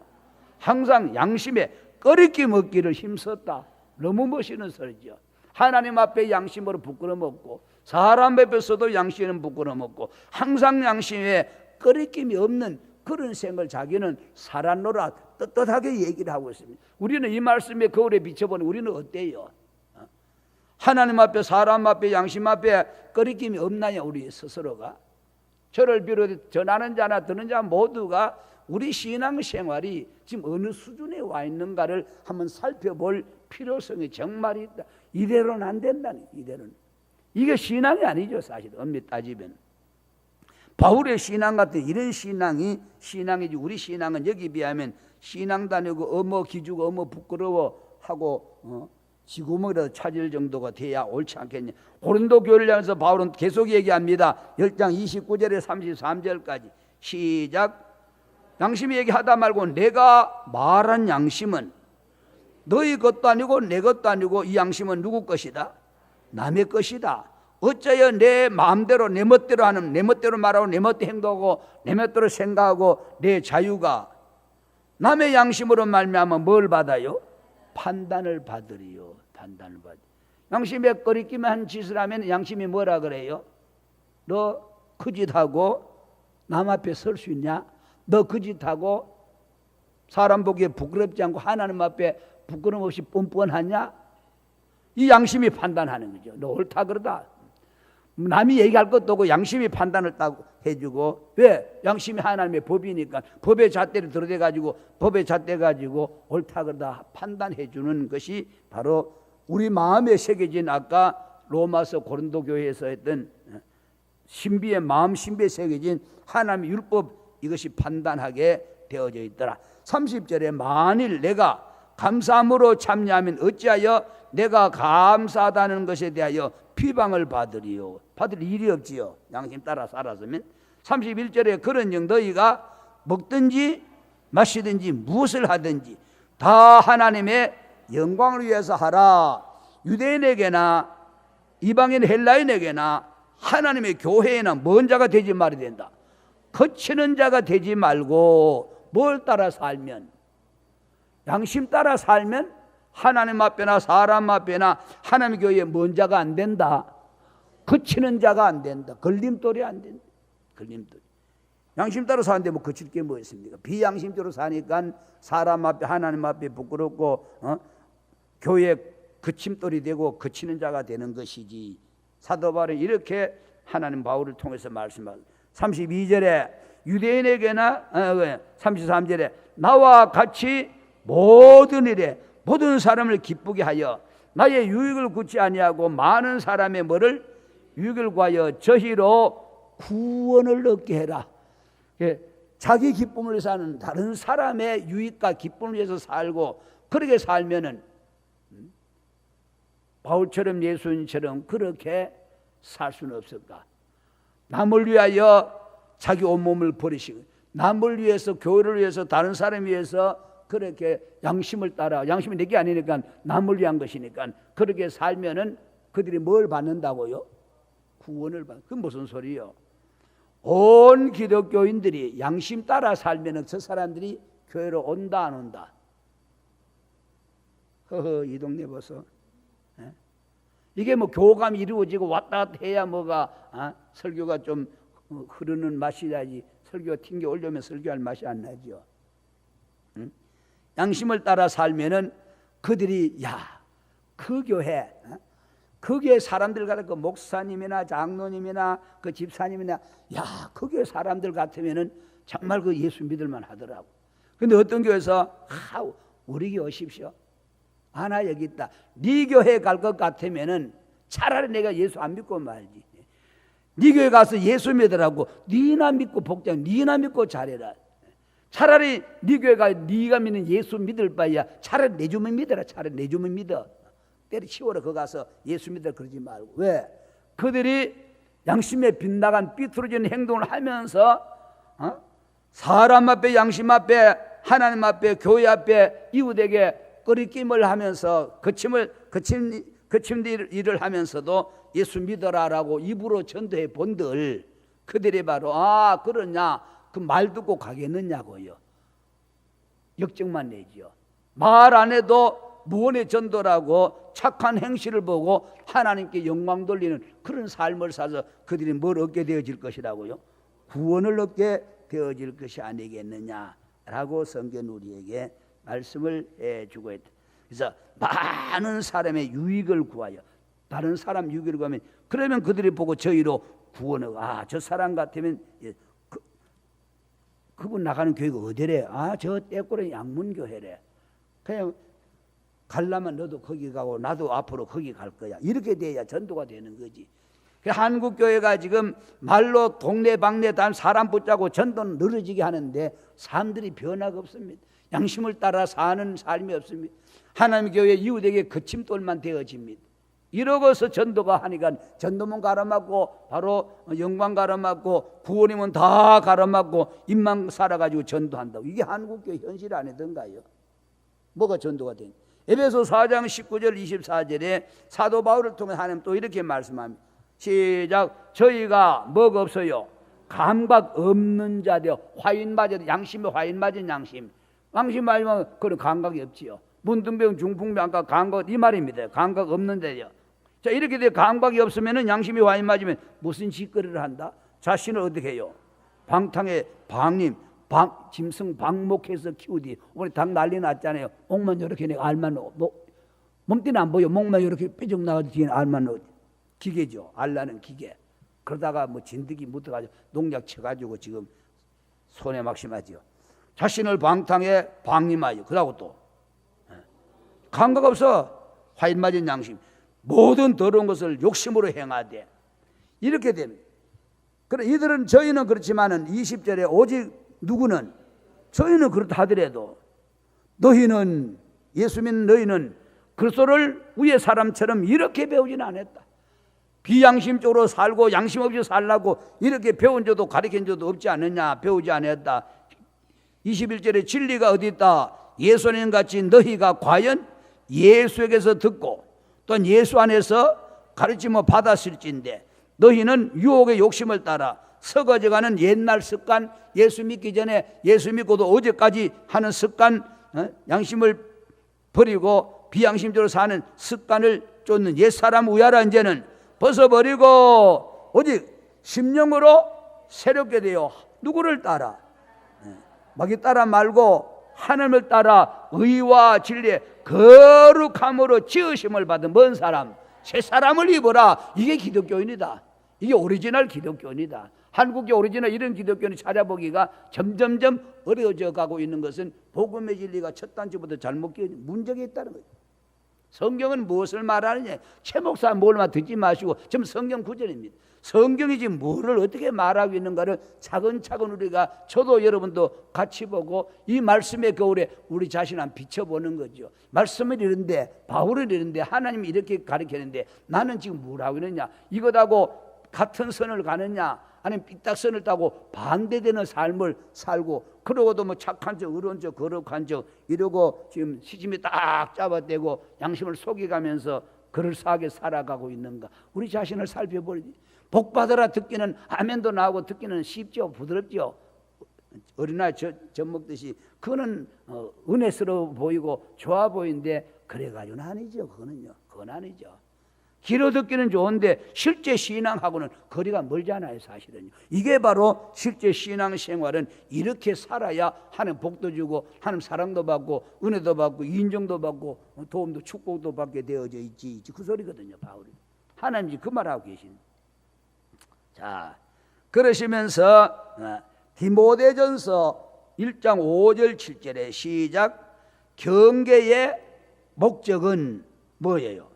항상 양심에 꺼리낌 없기를 힘썼다. 너무 멋있는 소리죠. 하나님 앞에 양심으로 부끄러움 없고 사람 앞에서도 양심은 부끄러움 없고 항상 양심에 꺼리낌이 없는 그런 생을 자기는 살았노라 떳떳하게 얘기를 하고 있습니다. 우리는 이 말씀에 거울에 비춰보니 우리는 어때요? 하나님 앞에 사람 앞에 양심 앞에 꺼리낌이 없나요? 우리 스스로가. 저를 비롯해 전하는 자나 듣는 자 모두가 우리 신앙생활이 지금 어느 수준에 와 있는가를 한번 살펴볼 필요성이 정말 있다. 이대로는 안 된다니. 이대로는. 이게 신앙이 아니죠. 사실 엄밀히 따지면. 바울의 신앙 같은 이런 신앙이지. 우리 신앙은 여기 비하면 신앙 다니고 어머 기주고 어머 부끄러워하고 지구멍이라도 찾을 정도가 돼야 옳지 않겠냐. 고린도 교회를 향해서 바울은 계속 얘기합니다. 10장 29절에 33절까지 시작. 양심이 얘기하다 말고 내가 말한 양심은 너희 것도 아니고 내 것도 아니고 이 양심은 누구 것이다? 남의 것이다. 어쩌여 내 마음대로 내 멋대로 하는, 내 멋대로 말하고 내 멋대로 행동하고 내 멋대로 생각하고 내 자유가 남의 양심으로 말미암아 뭘 받아요? 판단을 받으리요. 판단을 받으리요. 양심에 꺼리기만 한 짓을 하면 양심이 뭐라 그래요? 너 그 짓하고 남 앞에 설 수 있냐? 너 그 짓하고 사람 보기에 부끄럽지 않고 하나님 앞에 부끄럼 없이 뻔뻔하냐? 이 양심이 판단하는 거죠. 너 옳다 그러다. 남이 얘기할 것도 없고 양심이 판단을 딱 해주고. 왜? 양심이 하나님의 법이니까 법의 잣대를 들어대가지고 법의 잣대 가지고 옳다 그러다 판단해주는 것이 바로 우리 마음에 새겨진 아까 로마서 고린도 교회에서 했던 신비의 마음 신비에 새겨진 하나님의 율법, 이것이 판단하게 되어져 있더라. 30절에 만일 내가 감사함으로 참여하면 어찌하여 내가 감사하다는 것에 대하여 비방을 받으리요. 받을 일이 없지요. 양심 따라 살았으면. 31절에 그런즉 너희가 먹든지 마시든지 무엇을 하든지 다 하나님의 영광을 위해서 하라. 유대인에게나 이방인 헬라인에게나 하나님의 교회에나 먼 자가 되지 말아야 된다. 거치는 자가 되지 말고 뭘 따라 살면, 양심 따라 살면 하나님 앞에나 사람 앞에나 하나님의 교회에 먼 자가 안 된다. 거치는 자가 안 된다. 걸림돌이 안 된다. 걸림돌. 양심 따라 사는데 뭐 거칠 게 뭐 있습니까? 비양심대로 사니까 사람 앞에 하나님 앞에 부끄럽고 교회에 거침돌이 되고 거치는 자가 되는 것이지. 사도 바울은 이렇게 하나님 바울을 통해서 말씀하고 32절에 유대인에게나 33절에 나와 같이 모든 일에 모든 사람을 기쁘게 하여 나의 유익을 굳지 아니하고 많은 사람의 뭐를 유익을 구하여 저희로 구원을 얻게 해라. 자기 기쁨을 위해서 사는 다른 사람의 유익과 기쁨을 위해서 살고 그렇게 살면은 바울처럼 예수님처럼 그렇게 살 수는 없을까? 남을 위하여 자기 온몸을 버리시고 남을 위해서 교회를 위해서 다른 사람 위해서 그렇게 양심을 따라 양심이 내게 아니니까 남을 위한 것이니까 그렇게 살면은 그들이 뭘 받는다고요? 구원을 받는. 그건 무슨 소리요? 온 기독교인들이 양심 따라 살면은 저 사람들이 교회로 온다 안 온다? 허허 이 동네 보소. 이게 뭐 교감이 이루어지고 왔다 갔다 해야 뭐가 설교가 좀 흐르는 맛이 나지. 설교가 튕겨 올려면 설교할 맛이 안 나죠. 응? 양심을 따라 살면은 그들이 그 교회 그 교회 사람들 같은 그 목사님이나 장로님이나 그 집사님이나 그 교회 사람들 같으면은 정말 그 예수 믿을만 하더라고. 근데 어떤 교회에서 우리 교회 오십시오. 나 여기 있다. 네 교회 갈 것 같으면은 차라리 내가 예수 안 믿고 말지. 네 교회 가서 예수 믿으라고. 네나 믿고 복장, 네나 믿고 잘해라. 차라리 네 교회가 네가 믿는 예수 믿을 바야 차라리 내 주면 믿어라. 차라리 내 주면 믿어. 때려치워라. 거기 가서 예수 믿으라 그러지 말고. 왜? 그들이 양심에 빗나간 삐뚤어진 행동을 하면서 사람 앞에 양심 앞에 하나님 앞에 교회 앞에 이웃에게 꺼리낌을 하면서 거친 일을 하면서도 예수 믿어라라고 입으로 전도해 본들 그들이 바로 그러냐 그 말 듣고 가겠느냐고요. 역정만 내지요. 말 안 해도 무언의 전도라고 착한 행실을 보고 하나님께 영광 돌리는 그런 삶을 사서 그들이 뭘 얻게 되어질 것이라고요? 구원을 얻게 되어질 것이 아니겠느냐라고 성경 우리에게 말씀을 해주고 있다. 그래서 많은 사람의 유익을 구하여 다른 사람 유익을 구하면 그러면 그들이 보고 저희로 구원을 저 사람 같으면 그분 나가는 교회가 어디래? 저 떼꼬리 양문교회래. 그냥 가려면 너도 거기 가고 나도 앞으로 거기 갈 거야. 이렇게 돼야 전도가 되는 거지. 한국 교회가 지금 말로 동네방네 단 사람 붙잡고 전도는 늘어지게 하는데 사람들이 변화가 없습니다. 양심을 따라 사는 삶이 없습니다. 하나님 교회 이웃에게 거침돌만 되어집니다. 이러고서 전도가 하니까 전도문 가로막고 바로 영광 가로막고 구원이면 다 가로막고 입만 살아가지고 전도한다고. 이게 한국교회 현실 아니던가요? 뭐가 전도가 되냐? 에베소 4장 19절 24절에 사도 바울을 통해 하나님 또 이렇게 말씀합니다. 시작. 저희가 뭐가 없어요? 감각 없는 자들, 화인 맞은 양심에 화인 맞은 양심. 양심 말면 그런 감각이 없지요. 문둥병, 중풍병, 감각 이 말입니다. 감각 없는 자요. 자 이렇게 돼 감각이 없으면은 양심이 화인 맞으면 무슨 짓거리를 한다? 자신을 어떻게 해요? 방탕의 방님, 짐승 방목해서 키우디. 오늘 닭 난리 났잖아요. 목만 이렇게 내가 알만 몸띠는 안 보여. 목만 이렇게 뾰족 나가지고 뒤에 알만 넣어. 기계죠. 알라는 기계. 그러다가 뭐 진드기 묻어가지고 농약 쳐가지고 지금 손에 막 심하지요. 자신을 방탕에 방임하여. 그러고 또 감각 없어. 화인 맞은 양심. 모든 더러운 것을 욕심으로 행하되. 이렇게 됩니다. 그래 이들은 저희는 그렇지만은 20절에 오직 누구는 저희는 그렇다 하더라도 너희는 예수 믿는 너희는 그리스도를 위의 사람처럼 이렇게 배우지는 않았다. 비양심적으로 살고 양심 없이 살라고 이렇게 배운 자도 가르친 자도 없지 않느냐. 배우지 않았다. 21절에 진리가 어디 있다? 예수님 같이 너희가 과연 예수에게서 듣고 또한 예수 안에서 가르침을 받았을진데 너희는 유혹의 욕심을 따라 썩어져가는 옛날 습관, 예수 믿기 전에 예수 믿고도 어제까지 하는 습관, 양심을 버리고 비양심적으로 사는 습관을 쫓는 옛사람 우야라 이제는 벗어버리고 오직 심령으로 새롭게 되어 누구를 따라? 마귀 따라 말고 하나님을 따라 의와 진리의 거룩함으로 지으심을 받은 먼 사람, 새 사람을 입어라. 이게 기독교인이다. 이게 오리지널 기독교인이다. 한국의 오리지널 이런 기독교인을 찾아보기가 점점점 어려워져 가고 있는 것은 복음의 진리가 첫 단추부터 잘못 문제가 있다는 거예요. 성경은 무엇을 말하느냐? 최 목사 뭘만 듣지 마시고 지금 성경 구절입니다. 성경이 지금 뭐를 어떻게 말하고 있는가를 차근차근 우리가 저도 여러분도 같이 보고 이 말씀의 거울에 우리 자신을 한번 비춰보는 거죠. 말씀을 이런데 바울을 이런데 하나님이 이렇게 가르치는데 나는 지금 뭘 하고 있느냐? 이것하고 같은 선을 가느냐? 아니면 삐딱선을 따고 반대되는 삶을 살고 그러고도 뭐 착한 척, 의로운 척, 거룩한 척 이러고 지금 시침이 딱 잡아대고 양심을 속여가면서 그럴싸하게 살아가고 있는가? 우리 자신을 살펴보지. 복받으라 듣기는 아멘도 나오고 듣기는 쉽죠, 부드럽죠. 어린아이 젖 먹듯이 그거는 은혜스러워 보이고 좋아 보이는데 그래가지고는 아니죠. 그건 아니죠. 귀로 듣기는 좋은데 실제 신앙하고는 거리가 멀잖아요, 사실은요. 이게 바로 실제 신앙 생활은 이렇게 살아야 하나님 복도 주고 하나님 사랑도 받고 은혜도 받고 인정도 받고 도움도 축복도 받게 되어져 있지 그 소리거든요, 바울이. 하나님이 그 말하고 계신. 자, 그러시면서 디모데전서 1장 5절 7절에 시작. 경계의 목적은 뭐예요?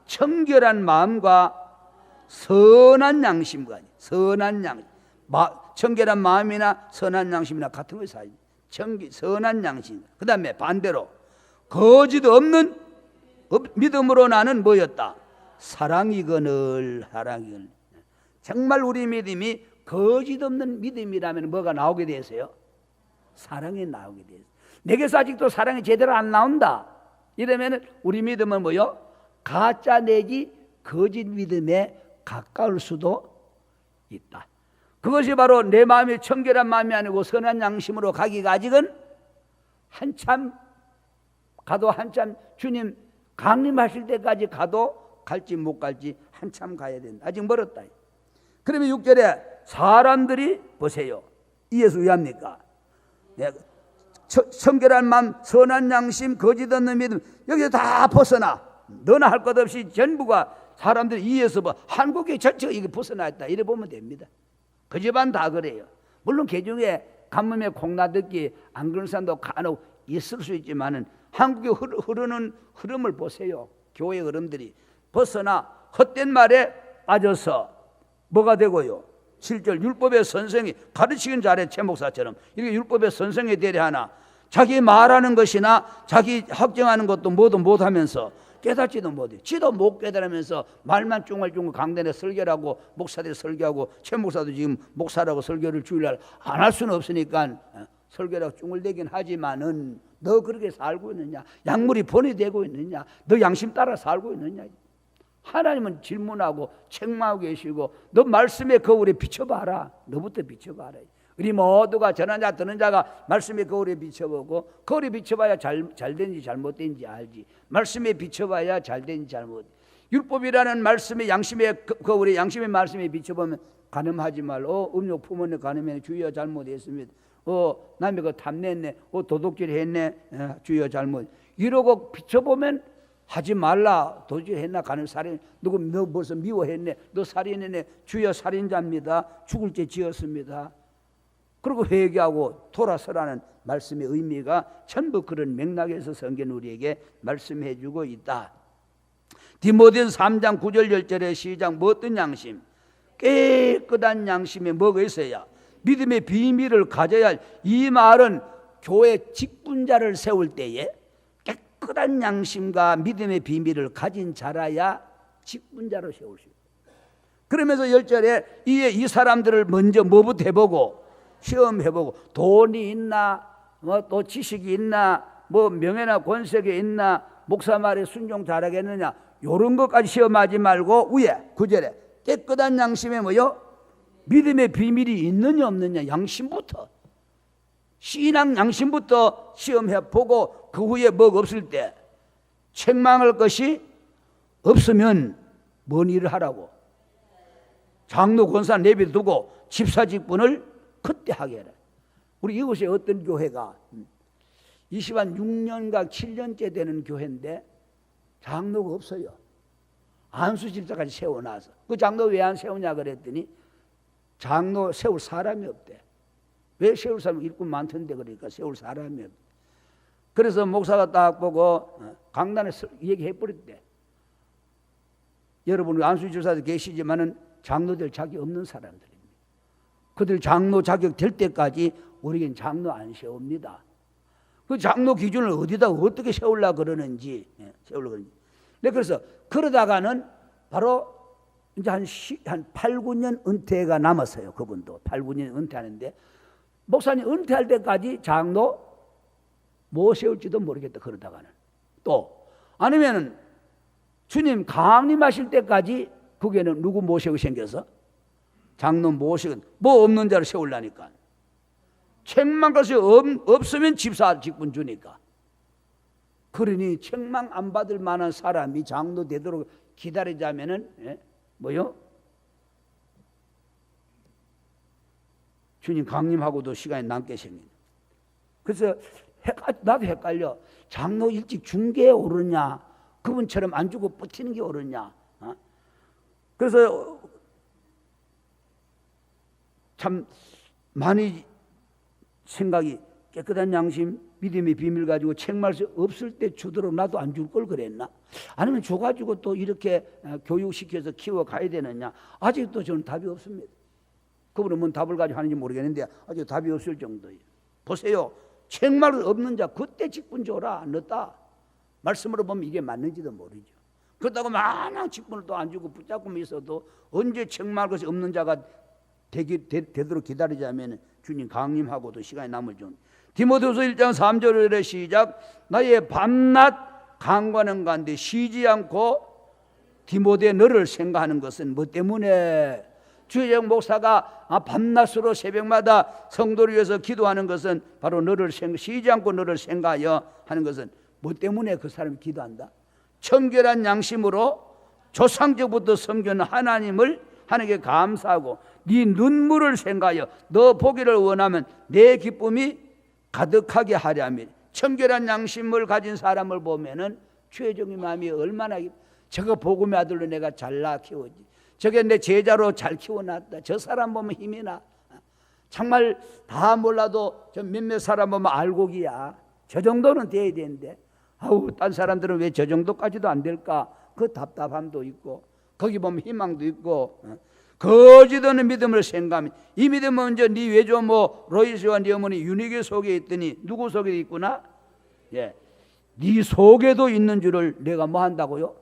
청결한 마음과 선한 양심과 선한 양심, 청결한 마음이나 선한 양심이나 같은 것이 아니죠. 선한 양심. 그 다음에 반대로 거짓 없는 믿음으로 나는 뭐였다? 사랑이거늘. 정말 우리 믿음이 거짓 없는 믿음이라면 뭐가 나오게 되세요? 사랑이 나오게 돼요. 내게서 아직도 사랑이 제대로 안 나온다 이러면 우리 믿음은 뭐요? 가짜 내지 거짓 믿음에 가까울 수도 있다. 그것이 바로 내 마음이 청결한 마음이 아니고 선한 양심으로 가기가 아직은 한참 주님 강림하실 때까지 가도 갈지 못 갈지 한참 가야 된다. 아직 멀었다. 그러면 6절에 사람들이 보세요. 이에서 의합니까? 청결한 마음, 선한 양심, 거짓 없는 믿음 여기서 다 벗어나. 너나 할 것 없이 전부가 사람들이 이해해서 한국의 전체가 이게 벗어났다 이래 보면 됩니다. 그 집안 다 그래요. 물론 개중에 가뭄에 콩나듣기 안 그런 사람도 간혹 있을 수 있지만은 한국에 흐르는 흐름을 보세요. 교회 흐름들이 벗어나 헛된 말에 빠져서 뭐가 되고요? 7절 율법의 선생이 가르치긴 잘해 최 목사처럼 이렇게 율법의 선생이 되려 하나 자기 말하는 것이나 자기 확정하는 것도 뭐도 못하면서 깨닫지도 못해. 지도 못 깨달으면서 말만 쫑알쫑알 강단에 설교를 하고 목사들이 설교하고 최 목사도 지금 목사라고 설교를 주일날 안 할 수는 없으니까 설교라고 쫑알대긴 하지만은 너 그렇게 살고 있느냐? 약물이 번뇌되고 있느냐? 너 양심 따라 살고 있느냐? 하나님은 질문하고 책망하고 계시고 너 말씀의 거울에 비춰봐라. 너부터 비춰봐라. 우리 모두가 전한 자 듣는 자가 말씀의 거울에 비춰보고 거울에 비춰봐야 잘 된지 잘못된지 알지. 말씀에 비춰봐야 잘 된지 잘못. 율법이라는 말씀의 양심의 거울에 양심의 말씀에 비춰보면 간음하지 말고 음욕 품었네 간음했네 주여 잘못했습니다. 남의 거 탐냈네 도둑질 했네 주여 잘못. 이러고 비춰보면 하지 말라 도둑질 했나 간음 살인 너 벌써 미워했네 너 살인했네 주여 살인자입니다. 죽을 죄 지었습니다. 그리고 회개하고 돌아서라는 말씀의 의미가 전부 그런 맥락에서 성경 우리에게 말씀해 주고 있다. 디모데전서 3장 9절 10절의 시작 뭐 어떤 양심? 깨끗한 양심에 뭐가 있어야? 믿음의 비밀을 가져야 할 이 말은 교회 직분자를 세울 때에 깨끗한 양심과 믿음의 비밀을 가진 자라야 직분자로 세울 수 있다. 그러면서 10절에 이 사람들을 먼저 뭐부터 해보고 시험해보고 돈이 있나 뭐 또 지식이 있나, 뭐 명예나 권세가 있나, 목사 말에 순종 잘하겠느냐, 요런 것까지 시험하지 말고 위에 9절에 깨끗한 양심에 뭐요? 믿음의 비밀이 있느냐 없느냐, 양심부터, 신앙 양심부터 시험해 보고 그 후에 뭐가 없을 때 책망할 것이 없으면 뭔 일을 하라고? 장로 권사 내비두고 집사 직분을 그때 하게 해라. 우리 이곳에 어떤 교회가 26년가 7년째 되는 교회인데 장로가 없어요. 안수 집사까지 세워놔서. 그 장로 왜 안 세우냐 그랬더니 장로 세울 사람이 없대. 왜 세울 사람이 일꾼 많던데, 그러니까 세울 사람이 없대. 그래서 목사가 딱 보고 강단에 얘기해 버렸대. 여러분 안수 집사도 계시지만은 장로될 자격 없는 사람들입니다. 그들 장로 자격 될 때까지 우리에겐 장로 안 세웁니다. 그 장로 기준을 어디다 어떻게 세우려고 그러는지, 세우려고 그러는지. 네, 그래서 그러다가는 바로 이제 한 8, 9년 은퇴가 남았어요. 그분도 8, 9년 은퇴하는데, 목사님 은퇴할 때까지 장로 뭐 세울지도 모르겠다. 그러다가는 또 아니면은 주님 강림하실 때까지 그게는 누구 모시고 생겨서 장로 모시고 뭐 없는 자를 세우려니까, 책망 것이 없으면 집사 직분 주니까. 그러니 책망 안 받을 만한 사람이 장로 되도록 기다리자면은 뭐요? 주님 강림하고도 시간이 남게 생긴. 그래서 나도 헷갈려. 장로 일찍 준 게 옳으냐, 그분처럼 안 주고 버티는 게 옳으냐. 그래서 참 많이 생각이, 깨끗한 양심, 믿음의 비밀 가지고 책망할 수 없을 때 주도록 나도 안 줄 걸 그랬나? 아니면 줘가지고 또 이렇게 교육시켜서 키워가야 되느냐? 아직도 저는 답이 없습니다. 그분은 뭔 답을 가지고 하는지 모르겠는데 아직 답이 없을 정도예요. 보세요. 책망을 없는 자 그때 직분 줘라. 늦다. 말씀으로 보면 이게 맞는지도 모르죠. 그렇다고 마냥 직분을 또 안 주고 붙잡고 있어도 언제 책망할 것이 없는 자가 되도록 기다리자면 주님 강림하고도 시간이 남을 정. 디모데후서 1장 3절에 시작. 나의 밤낮 강구하는 가운데 쉬지 않고 디모데 너를 생각하는 것은 뭐 때문에? 주혜정 목사가 밤낮으로 새벽마다 성도를 위해서 기도하는 것은 바로 너를 쉬지 않고 너를 생각하여 하는 것은 뭐 때문에 그 사람이 기도한다? 청결한 양심으로 조상적부터 섬기는 하나님을 하나님께 감사하고 네 눈물을 생각하여 너 보기를 원하면 내 기쁨이 가득하게 하려 함이라. 청결한 양심을 가진 사람을 보면은 주혜정의 마음이 얼마나, 저거 복음의 아들로 내가 잘나 키웠지, 저게 내 제자로 잘 키워놨다, 저 사람 보면 힘이 나, 정말 다 몰라도 저 몇몇 사람 보면 알곡이야, 저 정도는 돼야 되는데 아우 딴 사람들은 왜 저 정도까지도 안 될까, 그 답답함도 있고 거기 보면 희망도 있고. 거짓없는 믿음을 생각하면 이 믿음은 이제 네 외조모 로이스와 네 어머니 윤희계 속에 있더니 누구 속에 있구나? 예, 네 속에도 있는 줄을 내가 뭐 한다고요?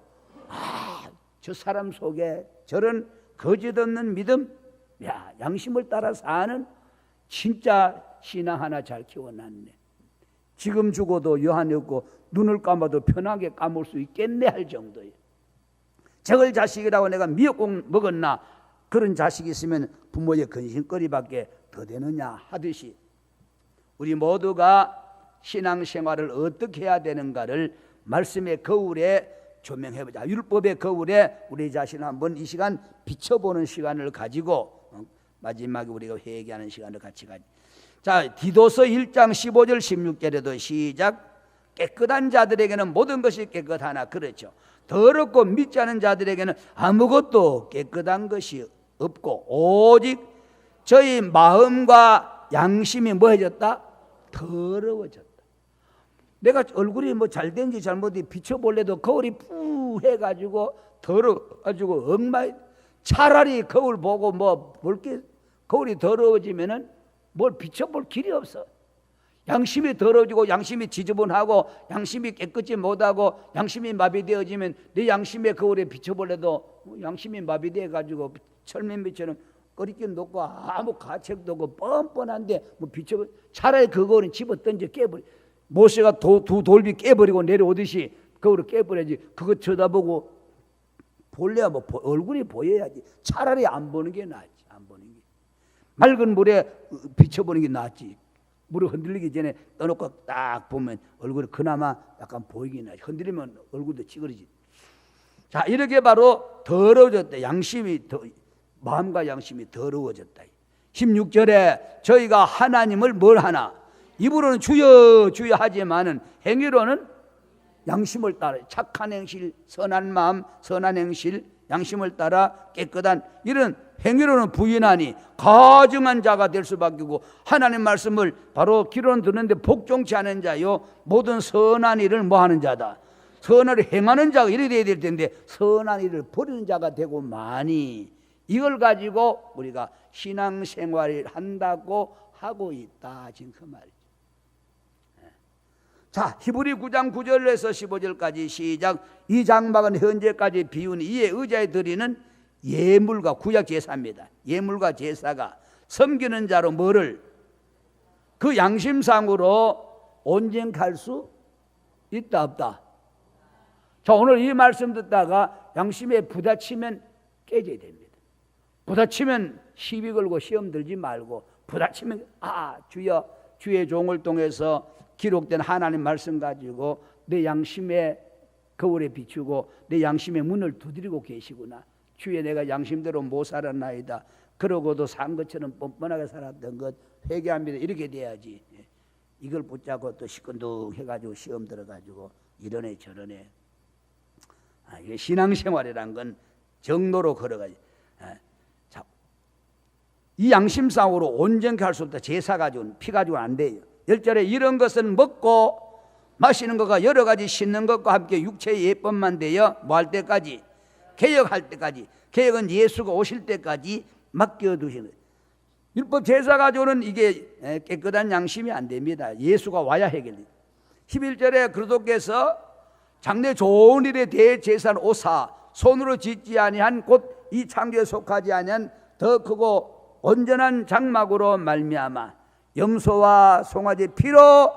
저 사람 속에 저런 거짓없는 믿음, 야, 양심을 따라 사는 진짜 신앙 하나 잘 키워놨네. 지금 죽어도 여한이 없고 눈을 감아도 편하게 감을 수 있겠네 할 정도예요. 저걸 자식이라고 내가 미역국 먹었나? 그런 자식이 있으면 부모의 근심거리밖에 더 되느냐 하듯이 우리 모두가 신앙생활을 어떻게 해야 되는가를 말씀의 거울에 조명해보자. 율법의 거울에 우리 자신을 한번 이 시간 비춰보는 시간을 가지고 마지막에 우리가 회개하는 시간을 같이 가지. 자, 디도서 1장 15절 16절에도 시작. 깨끗한 자들에게는 모든 것이 깨끗하나, 그렇죠, 더럽고 믿지 않은 자들에게는 아무것도 깨끗한 것이 없고 오직 저희 마음과 양심이 뭐 해졌다? 더러워졌다. 내가 얼굴이 뭐 잘된지 잘못이 비춰볼래도 거울이 뿌해가지고 더러워가지고 엉망. 차라리 거울 보고 뭐 볼게, 거울이 더러워지면은 뭘 비춰볼 길이 없어. 양심이 더러워지고 양심이 지저분하고 양심이 깨끗이 못하고 양심이 마비되어지면 내 양심의 거울에 비춰볼래도 양심이 마비되어가지고 철면비처럼 꺼리낌 놓고 아무 가책도 없고 뻔뻔한데 뭐 비춰 차라리 그거는 집어 던져 깨버리. 모세가 두 돌비 깨버리고 내려오듯이 그거를 깨버려야지. 그거 쳐다보고 볼래야 뭐 얼굴이 보여야지. 차라리 안 보는 게 낫지. 안 보는 게 맑은 물에 비춰보는 게 낫지. 물을 흔들리기 전에 떠놓고 딱 보면 얼굴이 그나마 약간 보이긴 하지. 흔들리면 얼굴도 찌그러지. 자, 이렇게 바로 더러워졌다. 마음과 양심이 더러워졌다. 16절에 저희가 하나님을 뭘 하나? 입으로는 주여 주여 하지만은 행위로는 양심을 따라 착한 행실, 선한 마음, 선한 행실, 양심을 따라 깨끗한 이런 행위로는 부인하니 가증한 자가 될 수밖에 없고 하나님 말씀을 바로 귀로는 듣는데 복종치 않은 자요 모든 선한 일을 뭐하는 자다. 선한 일을 행하는 자가 이래 돼야 될 텐데 선한 일을 버리는 자가 되고 많이 이걸 가지고 우리가 신앙생활을 한다고 하고 있다. 지금 그 말이죠. 자, 히브리 9장 9절에서 15절까지 시작. 이 장막은 현재까지 비운 이에 의자에 드리는 예물과 구약 제사입니다. 예물과 제사가 섬기는 자로 뭐를 그 양심상으로 온전할 수 있다 없다. 자, 오늘 이 말씀 듣다가 양심에 부딪히면 깨져야 됩니다. 부딪히면 시비 걸고 시험 들지 말고 부딪히면 주여 주의 종을 통해서 기록된 하나님 말씀 가지고 내 양심의 거울에 비추고 내 양심의 문을 두드리고 계시구나. 주의 내가 양심대로 못 살았나이다. 그러고도 산 것처럼 뻔뻔하게 살았던 것 회개합니다. 이렇게 돼야지. 이걸 붙잡고 또 시큰둥 해가지고 시험 들어가지고 이러네 저러네. 이게 신앙생활이란 건 정로로 걸어가지. 이 양심상으로 온전케 할 수 없다. 제사 가지고는 피 가지고는 안 돼요. 10절에 이런 것은 먹고 마시는 것과 여러 가지 씻는 것과 함께 육체의 예법만 되어 뭐 할 때까지? 개혁할 때까지. 개혁은 예수가 오실 때까지 맡겨두시는 거예요. 율법 제사 가지고는 이게 깨끗한 양심이 안 됩니다. 예수가 와야 해결돼요. 11절에 그리스도께서 장래 좋은 일에 대해 제사는 오사 손으로 짓지 아니한 곧 이 창조에 속하지 아니한 더 크고 온전한 장막으로 말미암아 염소와 송아지 피로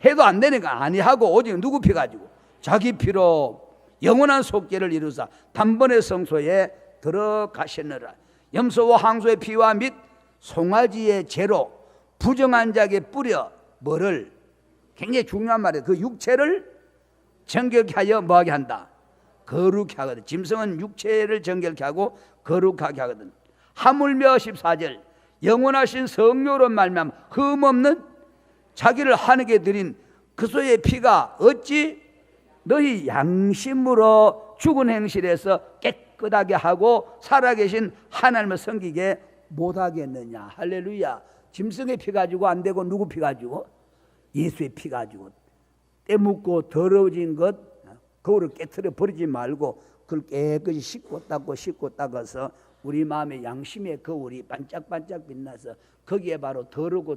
해도 안 되니까 아니하고 오직 누구 피 가지고 자기 피로 영원한 속죄를 이루사 단번에 성소에 들어가셨느라. 염소와 항소의 피와 및 송아지의 죄로 부정한 자에게 뿌려 뭐를 굉장히 중요한 말이에요. 그 육체를 정결케 하여 뭐하게 한다? 거룩하게 하거든. 짐승은 육체를 정결케 하고 거룩하게 하거든. 하물며 14절 영원하신 성령으로 말미암아 흠없는 자기를 하늘에 드린 그리스도의 피가 어찌 너희 양심으로 죽은 행실에서 깨끗하게 하고 살아계신 하나님을 섬기게 못하겠느냐. 할렐루야. 짐승의 피 가지고 안 되고 누구 피 가지고? 예수의 피 가지고 때묻고 더러워진 것 그거를 깨트려 버리지 말고 그걸 깨끗이 씻고 닦아서 우리 마음의 양심의 거울이 반짝반짝 빛나서 거기에 바로 더러고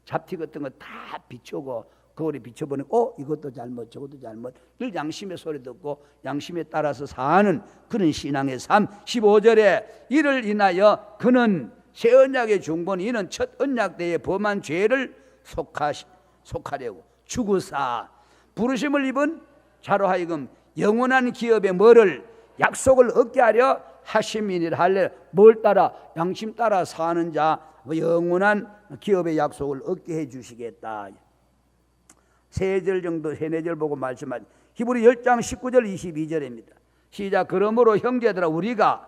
잡티 같은 거 다 비추고 거울에 비춰보니까 이것도 잘못 저것도 잘못 늘 양심의 소리 듣고 양심에 따라서 사는 그런 신앙의 삶. 15절에 이를 인하여 그는 새 언약의 중본 이는 첫 언약 때에 범한 죄를 속하려고 죽으사 부르심을 입은 자로 하여금 영원한 기업의 뭐를 약속을 얻게 하려 하심이니라. 할래 뭘 따라? 양심 따라 사는 자 영원한 기업의 약속을 얻게 해 주시겠다. 세 절 정도 세네 절 보고 말씀하지. 히브리 10장 19절 22절입니다. 시작. 그러므로 형제들아 우리가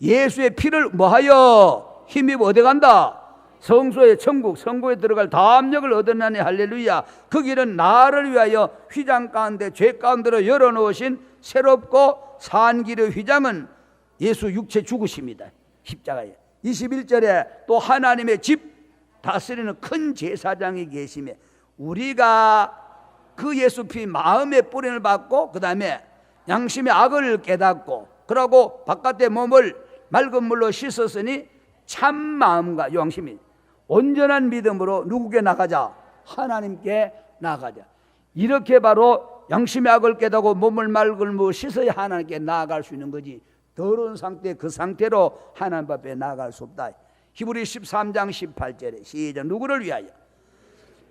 예수의 피를 뭐하여 힘입어 어디 간다? 성소의 천국 성고에 들어갈 담력을 얻었나니 할렐루야. 그 길은 나를 위하여 휘장 가운데 죄 가운데로 열어놓으신 새롭고 산 길의 휘장은 예수 육체 죽으십니다. 십자가에. 21절에 또 하나님의 집 다스리는 큰 제사장이 계시며 우리가 그 예수 피 마음의 뿌림을 받고 그 다음에 양심의 악을 깨닫고 그러고 바깥의 몸을 맑은 물로 씻었으니 참 마음과 양심이 온전한 믿음으로 누구께 나가자? 하나님께 나가자. 이렇게 바로 양심의 악을 깨닫고 몸을 맑은 물로 씻어야 하나님께 나아갈 수 있는 거지. 더러운 상태, 그 상태로 하나님 앞에 나아갈 수 없다. 히브리 13장 18절에 시작. 누구를 위하여?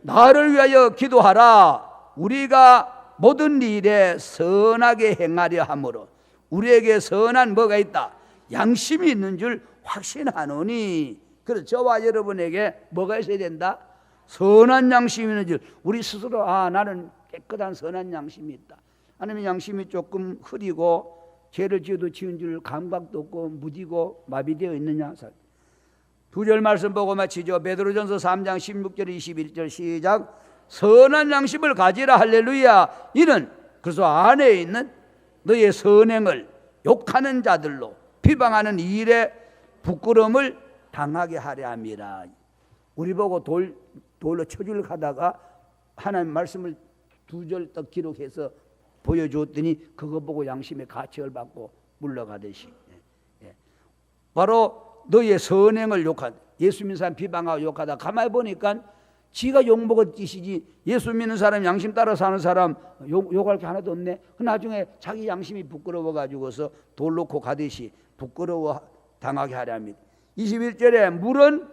나를 위하여 기도하라. 우리가 모든 일에 선하게 행하려 함으로 우리에게 선한 뭐가 있다? 양심이 있는 줄 확신하노니. 그래서 저와 여러분에게 뭐가 있어야 된다? 선한 양심이 있는 줄. 우리 스스로 나는 깨끗한 선한 양심이 있다. 아니면 양심이 조금 흐리고 죄를 지어도 지은 줄 감각도 없고 무디고 마비되어 있느냐. 두 절 말씀 보고 마치죠. 베드로전서 3장 16절 21절 시작. 선한 양심을 가지라. 할렐루야. 이는 그래서 안에 있는 너의 선행을 욕하는 자들로 비방하는 일에 부끄러움을 당하게 하려 함이라. 우리 보고 돌로 쳐주려고 하다가 하나님 말씀을 두 절 딱 기록해서 보여주었더니 그거 보고 양심의 가책을 받고 물러가듯이. 바로 너의 선행을 욕한, 예수 믿는 사람 비방하고 욕하다 가만히 보니까 지가 욕먹은 짓이지, 예수 믿는 사람 양심 따라 사는 사람 욕할 게 하나도 없네. 나중에 자기 양심이 부끄러워가지고서 돌 놓고 가듯이 부끄러워 당하게 하려 합니다. 21절에 물은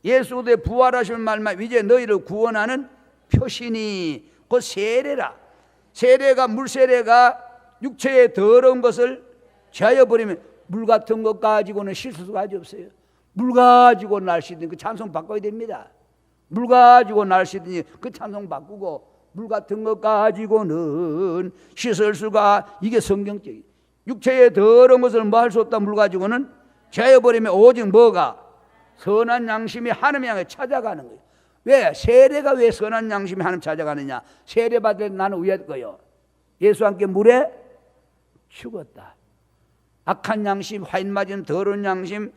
예수 대 부활하실 말만 이제 너희를 구원하는 표신이 그 세례라. 세례가, 물세례가 육체의 더러운 것을 제하여 버리면 물 같은 것 가지고는 실수가 아주 없어요. 물 가지고 날씨든지 그 찬송 바꿔야 됩니다. 물 가지고 날씨든지 그 찬송 바꾸고, 물 같은 것 가지고는 씻을 수가, 이게 성경적이에요. 육체의 더러운 것을 뭐 할 수 없다. 물 가지고는 제하여 버리면 오직 뭐가? 선한 양심이 하나님 향해 찾아가는 거예요. 왜? 세례가 왜 선한 양심이 하나님 찾아가느냐? 세례 받을 때 나는 왜 거요? 예수와 함께 물에 죽었다. 악한 양심, 화인 맞은 더러운 양심,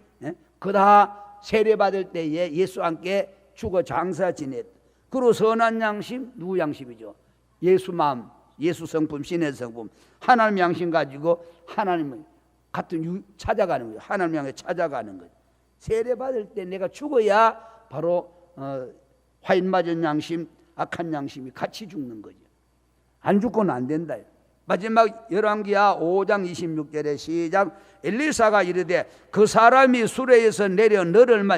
그 다 세례 받을 때에 예수와 함께 죽어 장사 지냈다. 그리고 선한 양심, 누구 양심이죠? 예수 마음, 예수 성품, 신의 성품, 하나님 양심 가지고 하나님을 같은 찾아가는 거예요. 하나님 향해 찾아가는 거예요. 세례 받을 때 내가 죽어야 바로 화인 맞은 양심, 악한 양심이 같이 죽는 거죠. 안 죽고는 안 된다. 마지막 열왕기하 5장 26절에 시작. 엘리사가 이르되 그 사람이 수레에서 내려 너를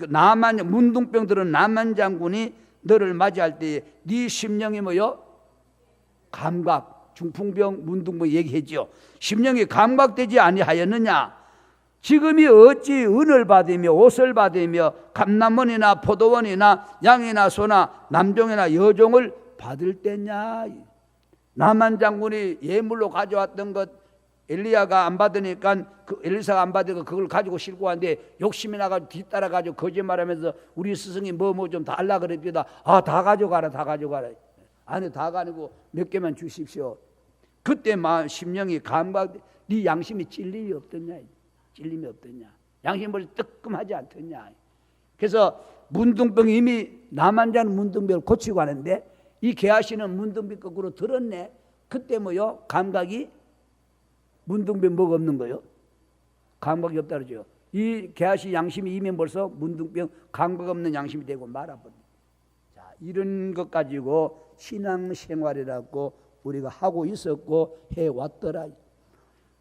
나만, 문둥병 들은 나만 장군이 너를 맞이할 때에 네 심령이 뭐요? 감각, 중풍병, 문둥병 얘기했죠. 심령이 감각되지 아니하였느냐? 지금이 어찌 은을 받으며 옷을 받으며 감남원이나 포도원이나 양이나 소나 남종이나 여종을 받을 때냐? 나만 장군이 예물로 가져왔던 것 엘리야가 안 받으니까 엘리사가 안 받으니까 그걸 가지고 싣고 왔는데 욕심이 나가지고 뒤따라가지고 거짓말하면서 우리 스승이 뭐 좀 달라 그랬더니 다 가져가라, 다 가져가라. 아니 다 가지고 몇 개만 주십시오. 그때 심령이 감각, 네 양심이 찔림이 없더냐? 찔림이 없더냐? 양심을 뜨끔하지 않더냐? 그래서 문둥병이 이미 남한자는 문둥병을 고치고 하는데 이 게하시는 문둥병 거꾸로 들었네. 그때 뭐요? 감각이, 문둥병 뭐가 없는 거요? 감각이 없다 그러죠. 이 게하시 양심이 이미 벌써 문둥병, 감각 없는 양심이 되고 말아버립니다. 자, 이런 것 가지고 신앙생활이라고 우리가 하고 있었고 해왔더라.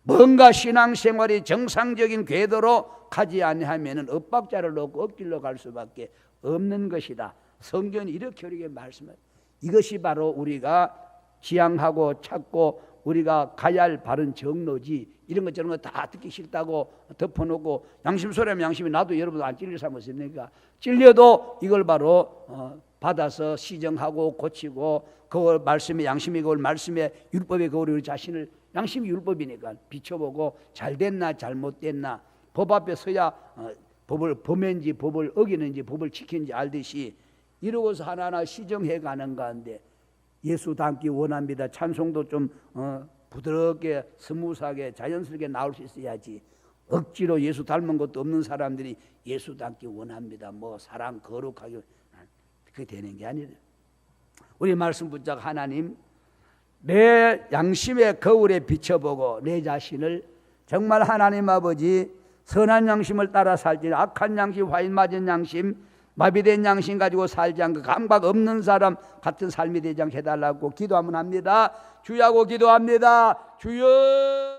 뭔가 신앙생활이 정상적인 궤도로 가지 아니하면 엇박자를 놓고 엇길로 갈 수밖에 없는 것이다. 성경이 이렇게 우리에게 말씀합니다. 이것이 바로 우리가 지향하고 찾고 우리가 가야 할 바른 정로지. 이런 것 저런 거 다 듣기 싫다고 덮어놓고 양심 소리하면 양심이 나도 여러분 안 찔릴 사람 없습니까? 찔려도 이걸 바로 받아서 시정하고 고치고 그걸 말씀에 양심이 그걸 말씀에 율법에 그걸 우리 자신을 양심이 율법이니까 비춰보고 잘 됐나 잘못됐나 법 앞에 서야 법을 범했는지 법을 어기는지 법을 지키는지 알듯이 이러고서 하나하나 시정해 가는 가운데 예수 닮기 원합니다. 찬송도 좀 부드럽게 스무스하게 자연스럽게 나올 수 있어야지. 억지로 예수 닮은 것도 없는 사람들이 예수 닮기 원합니다. 뭐 사랑 거룩하게 그게 되는 게 아니라 우리 말씀 붙잡고 하나님 내 양심의 거울에 비춰보고 내 자신을 정말 하나님 아버지 선한 양심을 따라 살지 악한 양심, 화인 맞은 양심, 마비된 양심 가지고 살지 않고 감각 없는 사람 같은 삶이 되지 않게 해달라고 기도하면 합니다. 주야고 기도합니다. 주여.